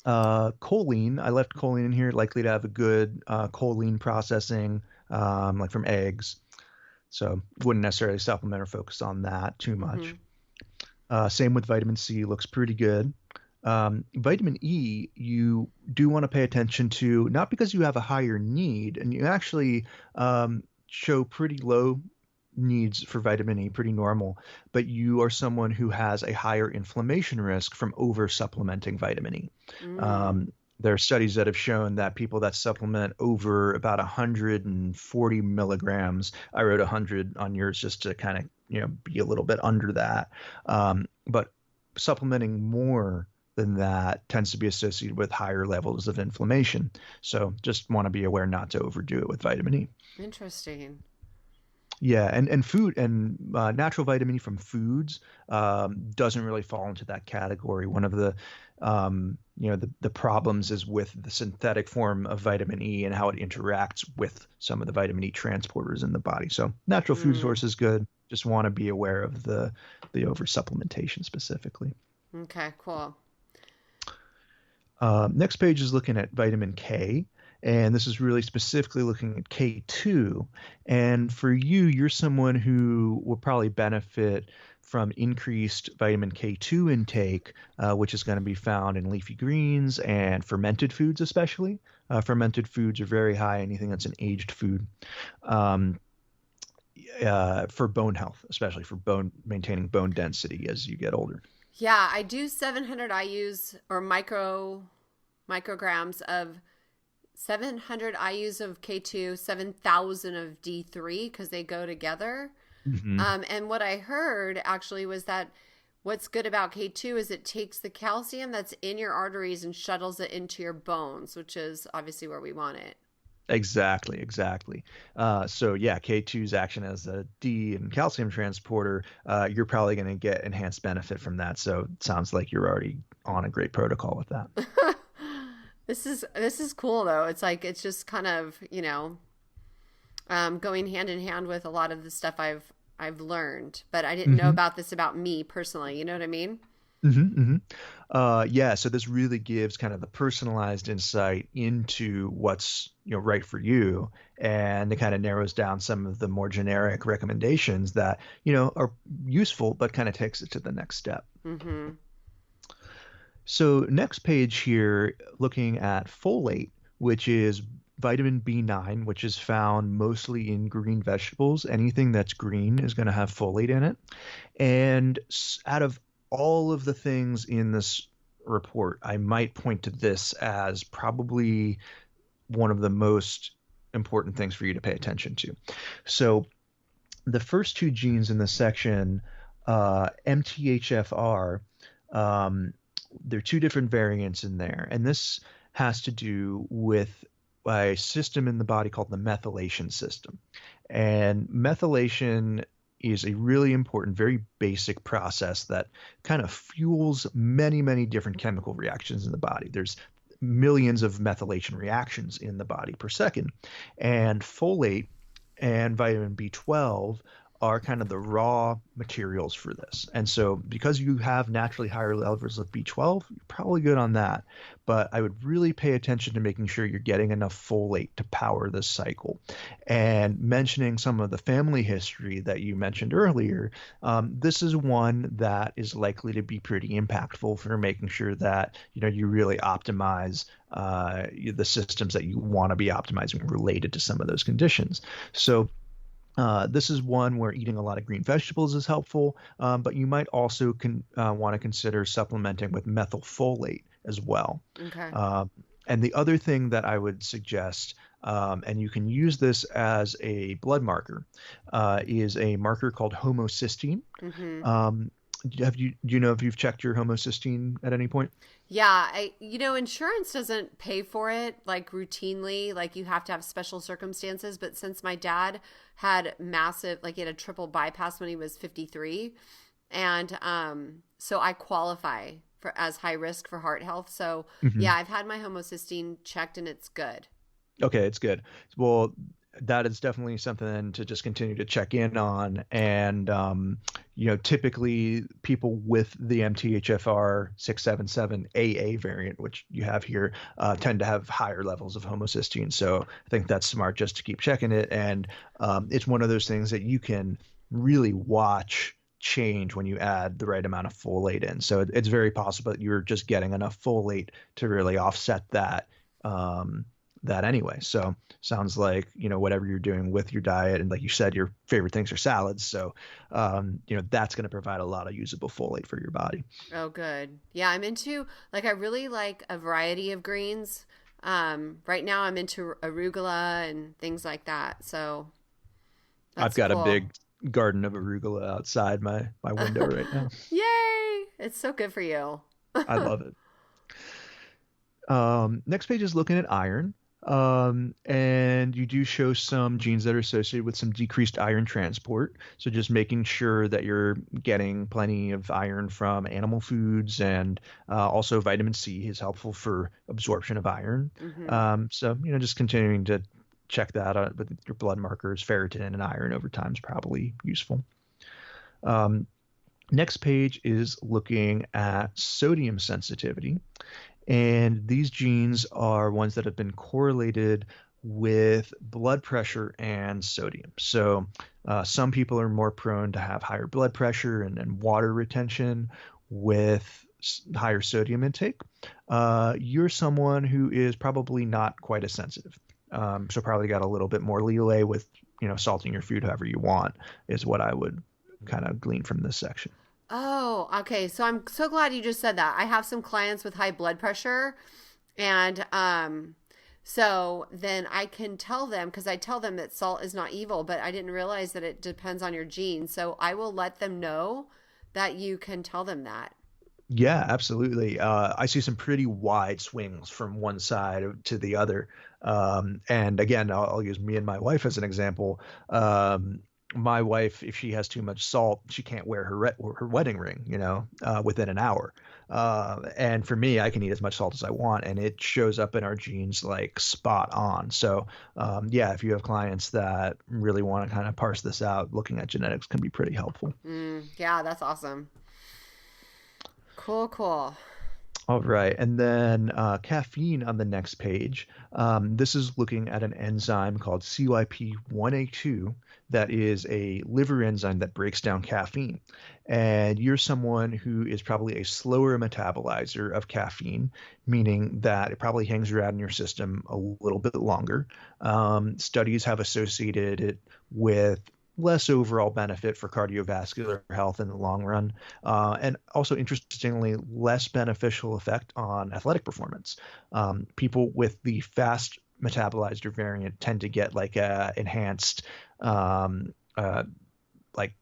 Choline, I left choline in here, likely to have a good choline processing, like from eggs. So wouldn't necessarily supplement or focus on that too much. Same with vitamin C, looks pretty good. Vitamin E, you do want to pay attention to, not because you have a higher need, and you actually show pretty low needs for vitamin E, pretty normal, but you are someone who has a higher inflammation risk from over supplementing vitamin E. There are studies that have shown that people that supplement over about 140 milligrams, I wrote 100 on yours just to kind of be a little bit under that, but supplementing more than that tends to be associated with higher levels of inflammation. So just want to be aware not to overdo it with vitamin E. Interesting. Yeah, and food and natural vitamin E from foods doesn't really fall into that category. One of the the problems is with the synthetic form of vitamin E and how it interacts with some of the vitamin E transporters in the body. So natural food Mm, source is good. Just want to be aware of the over supplementation specifically. okay, cool. Next page is looking at vitamin K, and this is really specifically looking at K2. And for you, you're someone who will probably benefit from increased vitamin K2 intake, which is going to be found in leafy greens and fermented foods, especially. Fermented foods are very high, anything that's an aged food. Um, for bone health, especially for bone maintaining bone density as you get older. Yeah, I do 700 IUs or micrograms of 700 IUs of K2, 7,000 of D3 because they go together. Hmm. And what I heard actually was that what's good about K2 is it takes the calcium that's in your arteries and shuttles it into your bones, which is obviously where we want it. Exactly, exactly. So yeah, K2's action as a D and calcium transporter, you're probably going to get enhanced benefit from that. So it sounds like you're already on a great protocol with that. This is cool though. It's like it's just kind of, going hand in hand with a lot of the stuff I've learned, but I didn't know Hmm. about this about me personally. You know what I mean? Hmm. Yeah, so this really gives kind of the personalized insight into what's right for you, and it kind of narrows down some of the more generic recommendations that are useful, but kind of takes it to the next step. Mm-hmm. So next page here, looking at folate, which is vitamin B9, which is found mostly in green vegetables. Anything that's green is going to have folate in it. And out of all of the things in this report, I might point to this as probably one of the most important things for you to pay attention to. So the first two genes in this section, MTHFR, um, there are two different variants in there, and this has to do with a system in the body called the methylation system. And methylation is a really important, very basic process that kind of fuels many, many different chemical reactions in the body. There's millions of methylation reactions in the body per second, and folate and vitamin B12 are kind of the raw materials for this. And so because you have naturally higher levels of B12, you're probably good on that. But I would really pay attention to making sure you're getting enough folate to power this cycle. And mentioning some of the family history that you mentioned earlier, this is one that is likely to be pretty impactful for making sure that you really optimize the systems that you want to be optimizing related to some of those conditions. So this is one where eating a lot of green vegetables is helpful, but you might also want to consider supplementing with methylfolate as well. Okay. Um, and the other thing that I would suggest, and you can use this as a blood marker, is a marker called homocysteine. Mm-hmm. Um, do you know if you've checked your homocysteine at any point? Yeah, insurance doesn't pay for it like routinely, like you have to have special circumstances, but since my dad had massive, like he had a triple bypass when he was 53, and so I qualify for as high risk for heart health. So, Mhm. yeah, I've had my homocysteine checked and it's good. Okay, it's good. Well, that is definitely something to just continue to check in on. And, typically people with the MTHFR 677AA variant, which you have here, tend to have higher levels of homocysteine. So I think that's smart just to keep checking it. And it's one of those things that you can really watch change when you add the right amount of folate in. So it's very possible that you're just getting enough folate to really offset um, that anyway. So sounds like whatever you're doing with your diet, and like you said, your favorite things are salads. So that's going to provide a lot of usable folate for your body. Oh, good. Yeah, I'm into like I really like a variety of greens. Right now I'm into arugula and things like that. So I've that's got a cool. big garden of arugula outside my window right now. Yay! It's so good for you. I love it. Next page is looking at iron. And you do show some genes that are associated with some decreased iron transport. So just making sure that you're getting plenty of iron from animal foods, and also vitamin C is helpful for absorption of iron. Mm-hmm. So, just continuing to check that out with your blood markers, ferritin and iron over time is probably useful. Um, Next page is looking at sodium sensitivity. And these genes are ones that have been correlated with blood pressure and sodium. So some people are more prone to have higher blood pressure and water retention with higher sodium intake. You're someone who is probably not quite as sensitive. So probably got a little bit more leeway with, salting your food however you want is what I would kind of glean from this section. Oh, okay. So I'm so glad you just said that. I have some clients with high blood pressure, and so then I can tell them, because I tell them that salt is not evil, but I didn't realize that it depends on your genes. So I will let them know that you can tell them that. Yeah, absolutely. I see some pretty wide swings from one side to the other. And again, I'll use me and my wife as an example. My wife, if she has too much salt, she can't wear her wedding ring, within an hour. And for me, I can eat as much salt as I want, and it shows up in our genes like spot on. So, yeah, if you have clients that really want to kind of parse this out, looking at genetics can be pretty helpful. Yeah, that's awesome. Cool, cool. All right, and then caffeine on the next page. This is looking at an enzyme called CYP1A2 that is a liver enzyme that breaks down caffeine. And you're someone who is probably a slower metabolizer of caffeine, meaning that it probably hangs around in your system a little bit longer. Studies have associated it with less overall benefit for cardiovascular health in the long run, and also interestingly less beneficial effect on athletic performance. People with the fast metabolizer variant tend to get like a enhanced like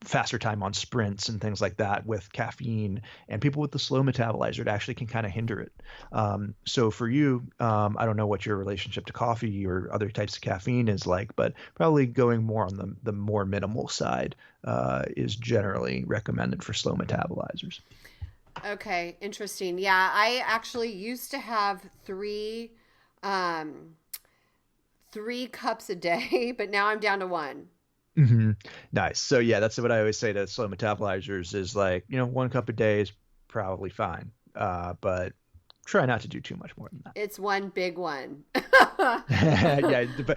faster time on sprints and things like that with caffeine, and people with the slow metabolizer, it actually can kind of hinder it. So for you, I don't know what your relationship to coffee or other types of caffeine is like, but probably going more on the more minimal side is generally recommended for slow metabolizers. Okay, interesting. Yeah, I actually used to have three cups a day, but now I'm down to one. Hmm. Nice. So yeah, that's what I always say to slow metabolizers is like, 1 cup a day is probably fine. But try not to do too much more than It's one big one. that. Yeah.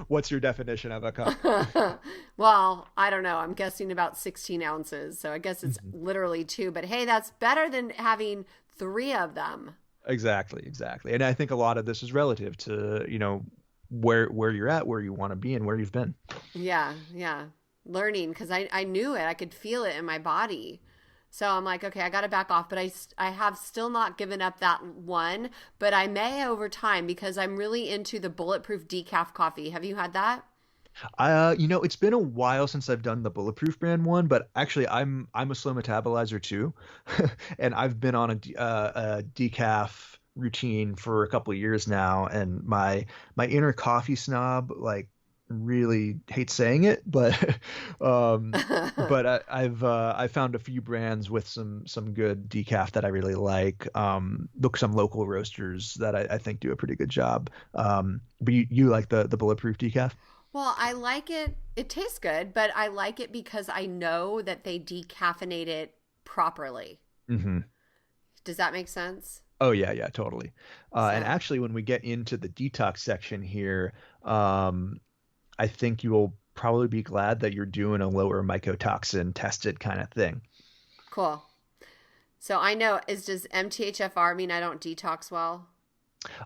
What's your definition of a cup? Well, I don't know. I'm guessing about 16 ounces. So I guess it's Mhm. literally two. But hey, that's better than having three of them. Exactly. Exactly. And I think a lot of this is relative to, where you're at, where you want to be, and where you've been. Yeah, yeah. Learning because I knew it. I could feel it in my body. So I'm like, okay, I got to back off. But I have still not given up that one. But I may over time because I'm really into the bulletproof decaf coffee. Have you had that? It's been a while since I've done the Bulletproof brand one, but actually I'm a slow metabolizer too, and I've been on a decaf routine for a couple of years now, and my inner coffee snob like really hates saying it, but I found a few brands with some good decaf that I really like. Look, some local roasters that I think do a pretty good job. But you like the Bulletproof decaf? Well, I like it. It tastes good, but I like it because I know that they decaffeinate it properly. Hmm. Does that make sense? Oh yeah, yeah, totally. And So, actually, when we get into the detox section here, um, I think you will probably be glad that you're doing a lower mycotoxin tested kind of thing. cool. So I know, does MTHFR mean I don't detox well?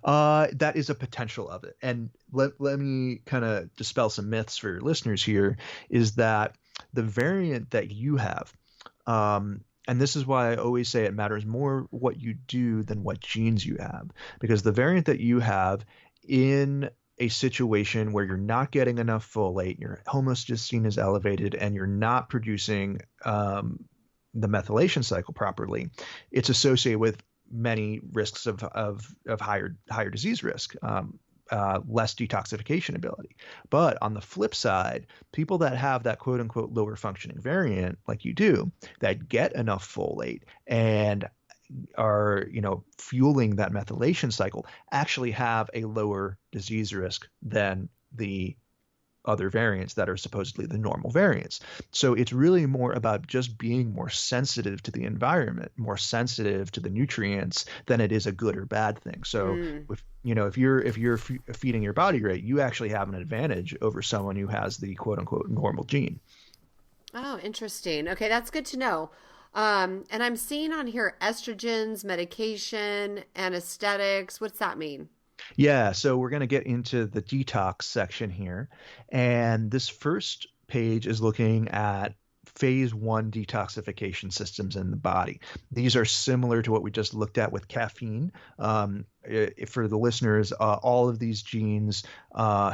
That is a potential of it. And let me kind of dispel some myths for your listeners here, is that the variant that you have, and this is why I always say it matters more what you do than what genes you have, because the variant that you have in a situation where you're not getting enough folate, your homocysteine is elevated, and you're not producing the methylation cycle properly, it's associated with many risks of higher disease risk. less detoxification ability. But on the flip side, people that have that quote unquote lower functioning variant, like you do, that get enough folate and are, fueling that methylation cycle, actually have a lower disease risk than the other variants that are supposedly the normal variants. So it's really more about just being more sensitive to the environment, more sensitive to the nutrients than it is a good or bad thing. So if you're feeding your body right, you actually have an advantage over someone who has the quote unquote normal gene. Oh, interesting. Okay, that's good to know. And I'm seeing on here estrogens, medication, anesthetics. What's that mean? Yeah, so we're going to get into the detox section here. And this first page is looking at phase one detoxification systems in the body. These are similar to what we just looked at with caffeine. For the listeners, all of these genes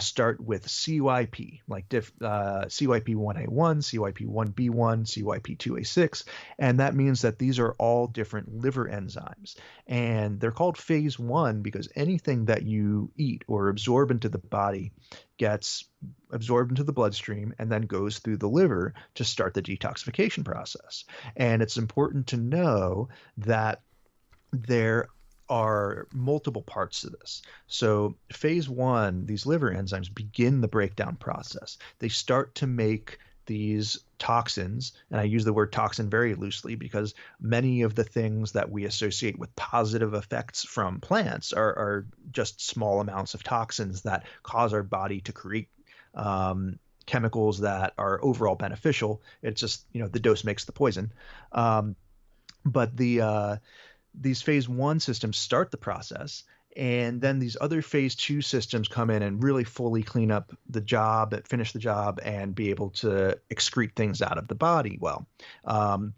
start with CYP, like CYP1A1, CYP1B1, CYP2A6, and that means that these are all different liver enzymes. And they're called phase one because anything that you eat or absorb into the body gets absorbed into the bloodstream and then goes through the liver to start the detoxification process. And it's important to know that there are multiple parts to this. So phase one, these liver enzymes begin the breakdown process. They start to make these toxins, and I use the word toxin very loosely because many of the things that we associate with positive effects from plants are just small amounts of toxins that cause our body to create chemicals that are overall beneficial. It's just, the dose makes the poison. But these phase one systems start the process, and then these other phase two systems come in and really fully clean up the job, finish the job, and be able to excrete things out of the body well. And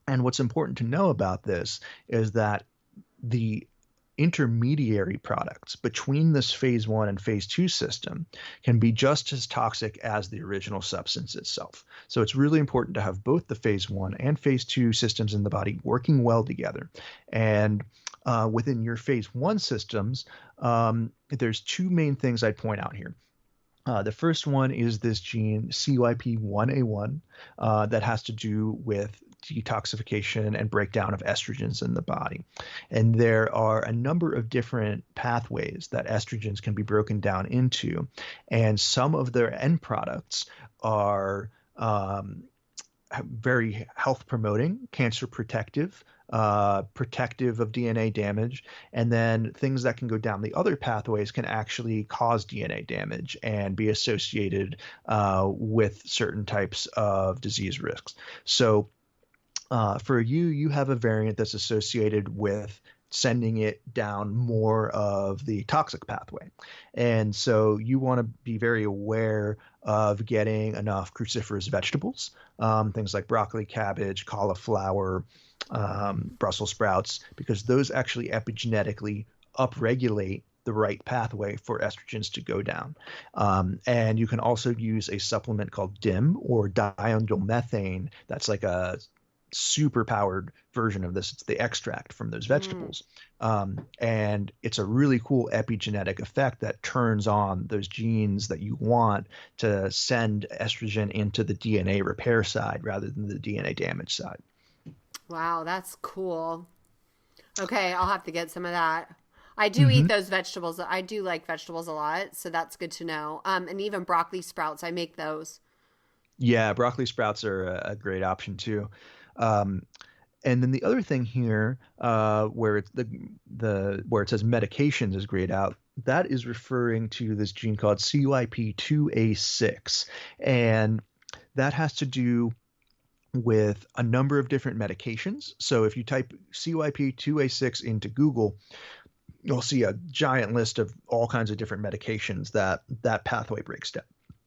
what's important to know about this is that the intermediary products between this phase one and phase two system can be just as toxic as the original substance itself. So it's really important to have both the phase one and phase two systems in the body working well together. And within your phase one systems, there's two main things I'd point out here. The first one is this gene CYP1A1 that has to do with detoxification and breakdown of estrogens in the body. And there are a number of different pathways that estrogens can be broken down into. And some of their end products are very health promoting, cancer protective, protective of DNA damage, and then things that can go down the other pathways can actually cause DNA damage and be associated with certain types of disease risks. So for you have a variant that's associated with sending it down more of the toxic pathway. And so you want to be very aware of getting enough cruciferous vegetables, things like broccoli, cabbage, cauliflower, Brussels sprouts, because those actually epigenetically upregulate the right pathway for estrogens to go down. And you can also use a supplement called DIM, or diindolylmethane. That's like a super powered version of this. It's the extract from those vegetables. And it's a really cool epigenetic effect that turns on those genes that you want to send estrogen into the DNA repair side rather than the DNA damage side. Wow, that's cool. Okay, I'll have to get some of that. I do eat those vegetables. I do like vegetables a lot, so that's good to know. And even broccoli sprouts, I make those. Yeah, broccoli sprouts are a great option too. And then the other thing here, where it's where it says medications is grayed out, that is referring to this gene called CYP2A6, and that has to do with a number of different medications. So if you type CYP2A6 into Google, you'll see a giant list of all kinds of different medications that pathway breaks down.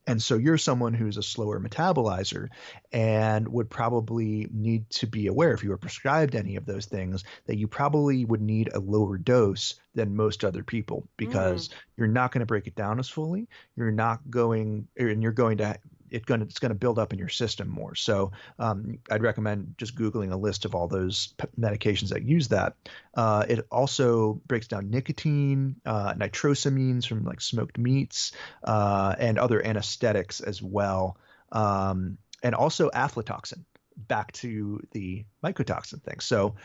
And so you're someone who's a slower metabolizer and would probably need to be aware, if you were prescribed any of those things, that you probably would need a lower dose than most other people, because you're not going to break it down as fully. You're going to it's gonna build up in your system more. So I'd recommend just Googling a list of all those medications that use that. It also breaks down nicotine, nitrosamines from like smoked meats, and other anesthetics as well, and also aflatoxin. Back to the mycotoxin thing. So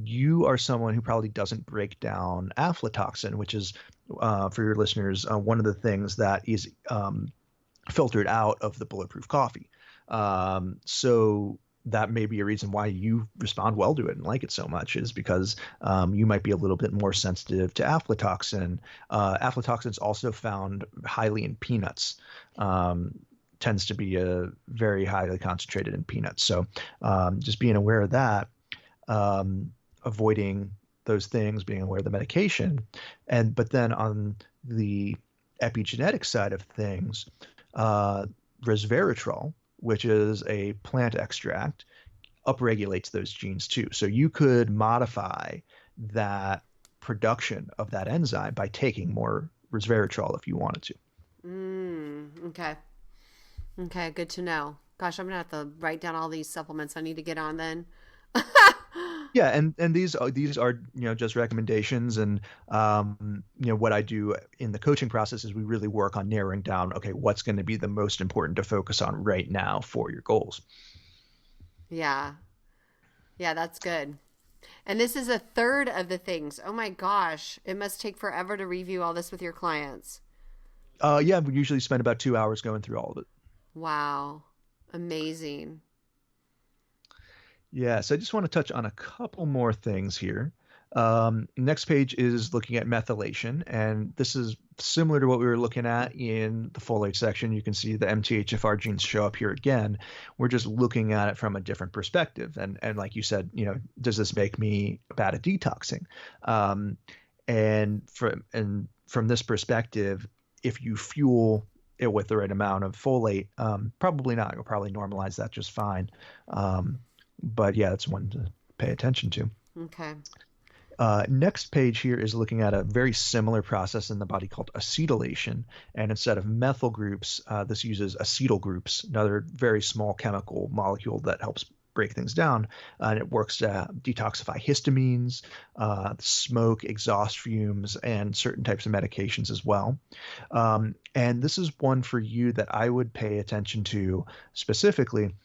you are someone who probably doesn't break down aflatoxin, which is, for your listeners, one of the things that is filtered out of the bulletproof coffee. So that may be a reason why you respond well to it and like it so much, is because you might be a little bit more sensitive to aflatoxin. Aflatoxin is also found highly in peanuts. Tends to be very highly concentrated in peanuts. So just being aware of that, avoiding those things, being aware of the medication. But then on the epigenetic side of things, resveratrol, which is a plant extract, upregulates those genes too. So you could modify that production of that enzyme by taking more resveratrol if you wanted to. Okay. Okay, good to know. Gosh, I'm gonna have to write down all these supplements I need to get on then. Yeah, and these are just recommendations, and what I do in the coaching process is we really work on narrowing down, okay, what's going to be the most important to focus on right now for your goals. Yeah. Yeah, that's good. And this is a third of the things. Oh my gosh, it must take forever to review all this with your clients. Yeah, we usually spend about 2 hours going through all of it. Wow. Amazing. Yeah, so I just want to touch on a couple more things here. Next page is looking at methylation, and this is similar to what we were looking at in the folate section. You can see the MTHFR genes show up here again. We're just looking at it from a different perspective. And like you said, does this make me bad at detoxing? And from this perspective, if you fuel it with the right amount of folate, probably not. You'll probably normalize that just fine. But yeah, that's one to pay attention to. Okay. Next page here is looking at a very similar process in the body called acetylation. And instead of methyl groups, this uses acetyl groups, another very small chemical molecule that helps break things down. And it works to detoxify histamines, smoke, exhaust fumes, and certain types of medications as well. And this is one for you that I would pay attention to specifically,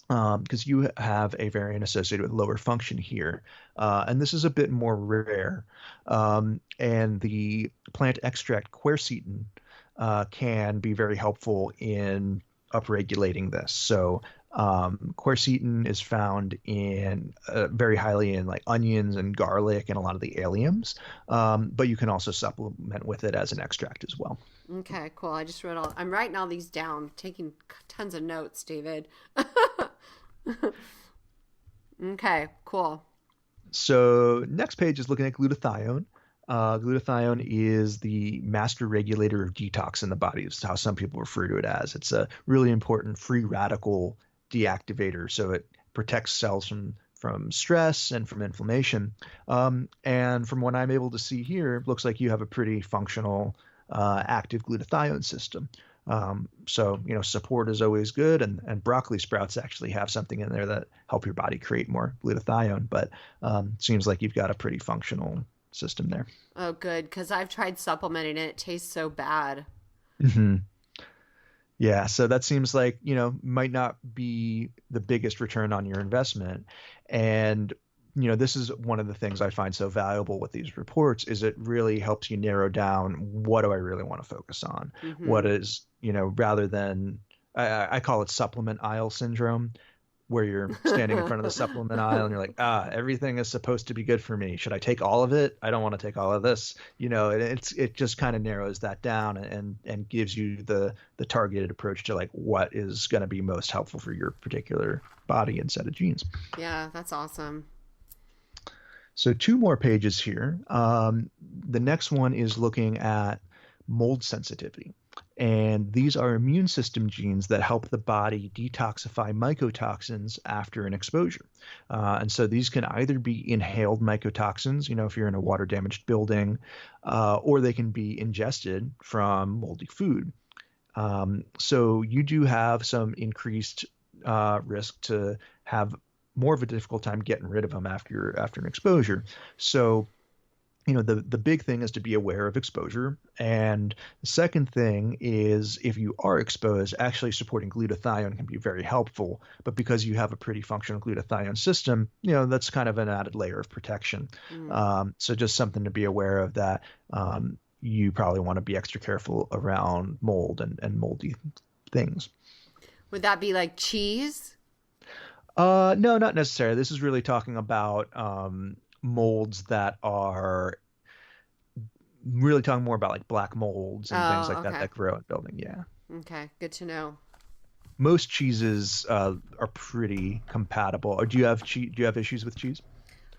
because you have a variant associated with lower function here. And this is a bit more rare. And the plant extract quercetin can be very helpful in upregulating this. So quercetin is found in very highly in like onions and garlic and a lot of the alliums, but you can also supplement with it as an extract as well. Okay, cool. I'm writing all these down, taking tons of notes, David. Okay, cool. So next page is looking at glutathione. Glutathione is the master regulator of detox in the body. It's how some people refer to it as. It's a really important free radical deactivator. So it protects cells from stress and from inflammation. And from what I'm able to see here, it looks like you have a pretty functional active glutathione system. So support is always good, and broccoli sprouts actually have something in there that help your body create more glutathione, but it seems like you've got a pretty functional system there. Oh, good, because I've tried supplementing and it tastes so bad. Mm-hmm. Yeah, so that seems like, might not be the biggest return on your investment. And this is one of the things I find so valuable with these reports, is it really helps you narrow down, what do I really want to focus on? Mm-hmm. What is, rather than, I call it supplement aisle syndrome, where you're standing in front of the supplement aisle and you're like, everything is supposed to be good for me. Should I take all of it? I don't want to take all of this. It just kind of narrows that down and gives you the targeted approach to like what is going to be most helpful for your particular body and set of genes. Yeah, that's awesome. So 2 more pages here. The next one is looking at mold sensitivity. And these are immune system genes that help the body detoxify mycotoxins after an exposure. And so these can either be inhaled mycotoxins, if you're in a water damaged building, or they can be ingested from moldy food. So you do have some increased risk to have more of a difficult time getting rid of them after an exposure. So the big thing is to be aware of exposure. And the second thing is if you are exposed, actually supporting glutathione can be very helpful. But because you have a pretty functional glutathione system, that's kind of an added layer of protection. Mm. So just something to be aware of that. You probably want to be extra careful around mold and moldy things. Would that be like cheese? No, not necessarily. This is really talking about molds that are really talking more about like black molds and things Oh, like that okay. that grow in building. Yeah. Okay, good to know. Most cheeses are pretty compatible. Or do you have issues with cheese?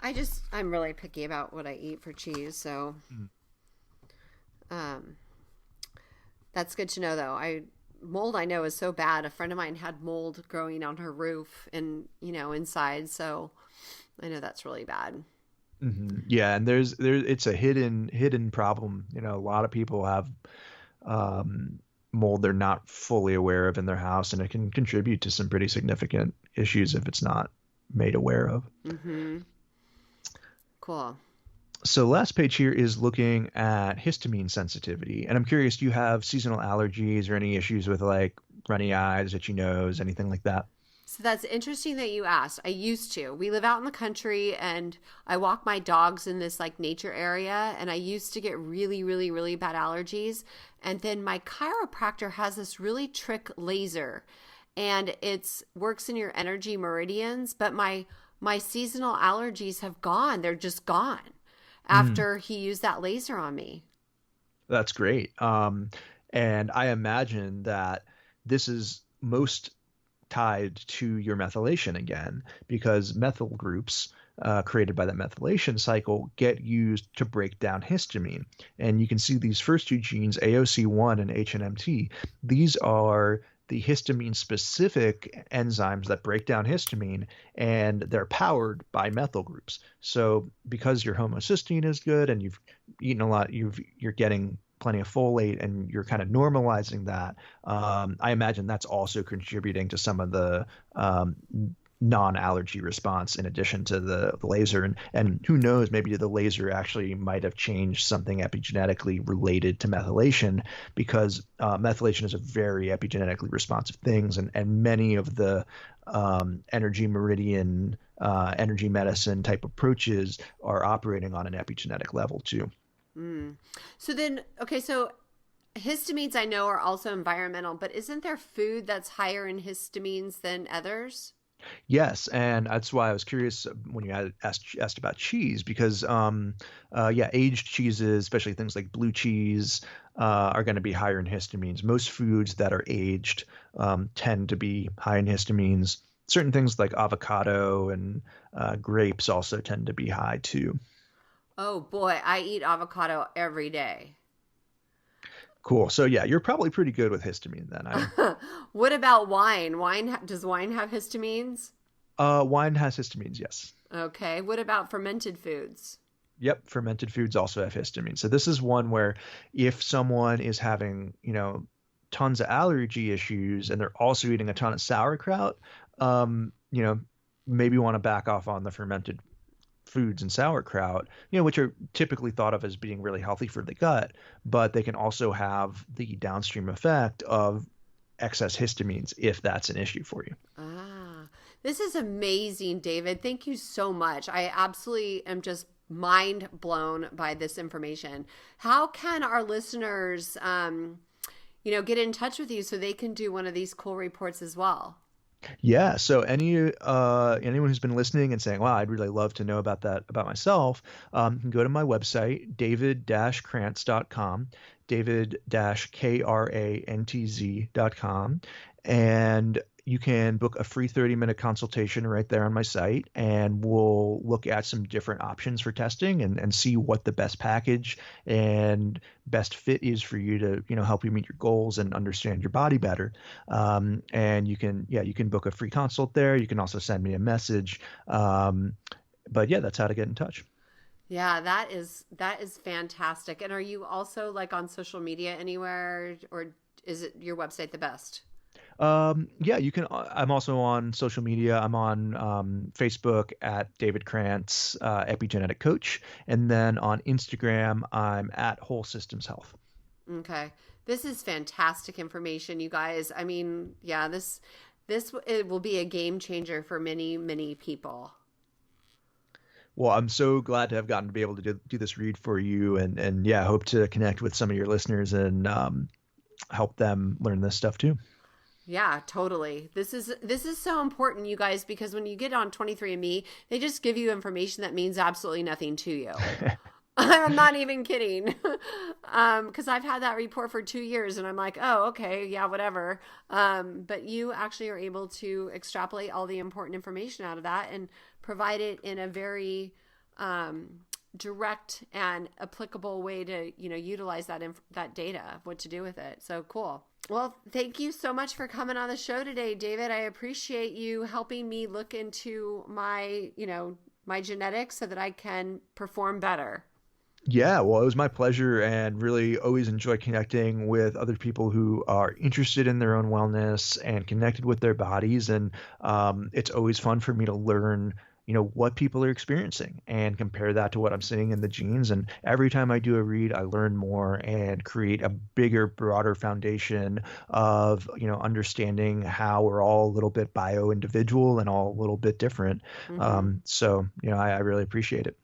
I'm really picky about what I eat for cheese, so Mm. um that's good to know though. Mold I know is so bad. A friend of mine had mold growing on her roof and, inside, so I know that's really bad. Yeah, and it's a hidden problem. A lot of people have um, mold they're not fully aware of in their house, and it can contribute to some pretty significant issues if it's not made aware of. Mhm. Cool. So last page here is looking at histamine sensitivity, and I'm curious, do you have seasonal allergies or any issues with like runny eyes, itchy nose, anything like that? So that's interesting that you asked. I used to. We live out in the country and I walk my dogs in this like nature area and I used to get really, really, really bad allergies. And then my chiropractor has this really trick laser and it's works in your energy meridians, but my seasonal allergies have gone. They're just gone Mm, after he used that laser on me. that's great. And I imagine that this is most tied to your methylation again, because methyl groups created by that methylation cycle get used to break down histamine. And you can see these first two genes, AOC1 and HNMT, these are the histamine specific enzymes that break down histamine, and they're powered by methyl groups. So because your homocysteine is good and you've eaten a lot, you're getting plenty of folate and you're kind of normalizing that. I imagine that's also contributing to some of the non-allergy response in addition to the laser. And who knows, maybe the laser actually might have changed something epigenetically related to methylation, because methylation is a very epigenetically responsive things, and many of the energy meridian, energy medicine type approaches are operating on an epigenetic level too. Mm. So then, okay, so histamines I know are also environmental, but isn't there food that's higher in histamines than others? Yes, and that's why I was curious when you had asked about cheese, because yeah, aged cheeses, especially things like blue cheese, are going to be higher in histamines. Most foods that are aged tend to be high in histamines. Certain things like avocado and grapes also tend to be high too. Oh boy, I eat avocado every day. Cool. So yeah, you're probably pretty good with histamine then. What about wine? Does wine have histamines? Wine has histamines, yes. Okay. What about fermented foods? Yep, fermented foods also have histamine. So this is one where if someone is having, tons of allergy issues and they're also eating a ton of sauerkraut, um, you know, maybe want to back off on the fermented foods and sauerkraut, which are typically thought of as being really healthy for the gut, but they can also have the downstream effect of excess histamines if that's an issue for you. Ah, this is amazing, David. Thank you so much. I absolutely am just mind blown by this information. How can our listeners, get in touch with you so they can do one of these cool reports as well? Yeah, so anyone who's been listening and saying, "Wow, I'd really love to know about that about myself," can go to my website, david-krantz.com, david-krantz.com, and you can book a free 30-minute consultation right there on my site, and we'll look at some different options for testing and see what the best package and best fit is for you to, help you meet your goals and understand your body better. And you can book a free consult there. You can also send me a message. But yeah, that's how to get in touch. Yeah, that is fantastic. And are you also like on social media anywhere or is it your website the best? Yeah, you can. I'm also on social media. I'm on Facebook at David Krantz, Epigenetic Coach, and then on Instagram, I'm at Whole Systems Health. Okay. This is fantastic information, you guys. I mean, yeah, this it will be a game changer for many, many people. Well, I'm so glad to have gotten to be able to do this read for you, and yeah, hope to connect with some of your listeners and help them learn this stuff too. Yeah, totally. This is so important, you guys, because when you get on 23andMe, they just give you information that means absolutely nothing to you. I'm not even kidding. Because I've had that report for 2 years and I'm like, oh, okay, yeah, whatever. But you actually are able to extrapolate all the important information out of that and provide it in a very direct and applicable way to, utilize that data, what to do with it. So cool. Well, thank you so much for coming on the show today, David. I appreciate you helping me look into my genetics so that I can perform better. Yeah, well, it was my pleasure, and really always enjoy connecting with other people who are interested in their own wellness and connected with their bodies. And it's always fun for me to learn, what people are experiencing and compare that to what I'm seeing in the genes. And every time I do a read, I learn more and create a bigger, broader foundation of, understanding how we're all a little bit bio-individual and all a little bit different. Mm-hmm. So, I really appreciate it.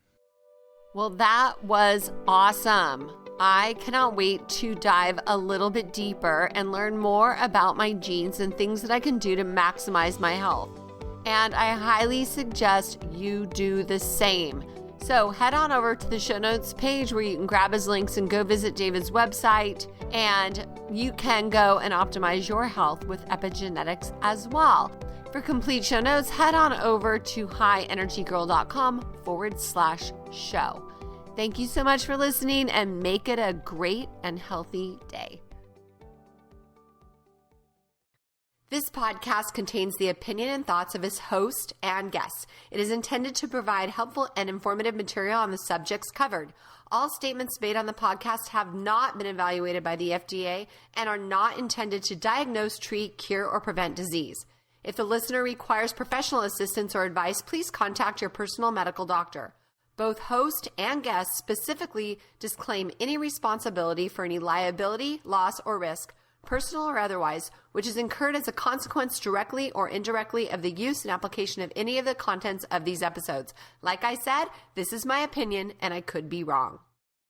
Well, that was awesome. I cannot wait to dive a little bit deeper and learn more about my genes and things that I can do to maximize my health. And I highly suggest you do the same. So head on over to the show notes page where you can grab his links and go visit David's website, and you can go and optimize your health with epigenetics as well. For complete show notes, head on over to highenergygirl.com/show. Thank you so much for listening, and make it a great and healthy day. This podcast contains the opinion and thoughts of its host and guests. It is intended to provide helpful and informative material on the subjects covered. All statements made on the podcast have not been evaluated by the FDA and are not intended to diagnose, treat, cure, or prevent disease. If the listener requires professional assistance or advice, please contact your personal medical doctor. Both host and guest specifically disclaim any responsibility for any liability, loss, or risk, personal or otherwise, which is incurred as a consequence directly or indirectly of the use and application of any of the contents of these episodes. Like I said, this is my opinion and I could be wrong.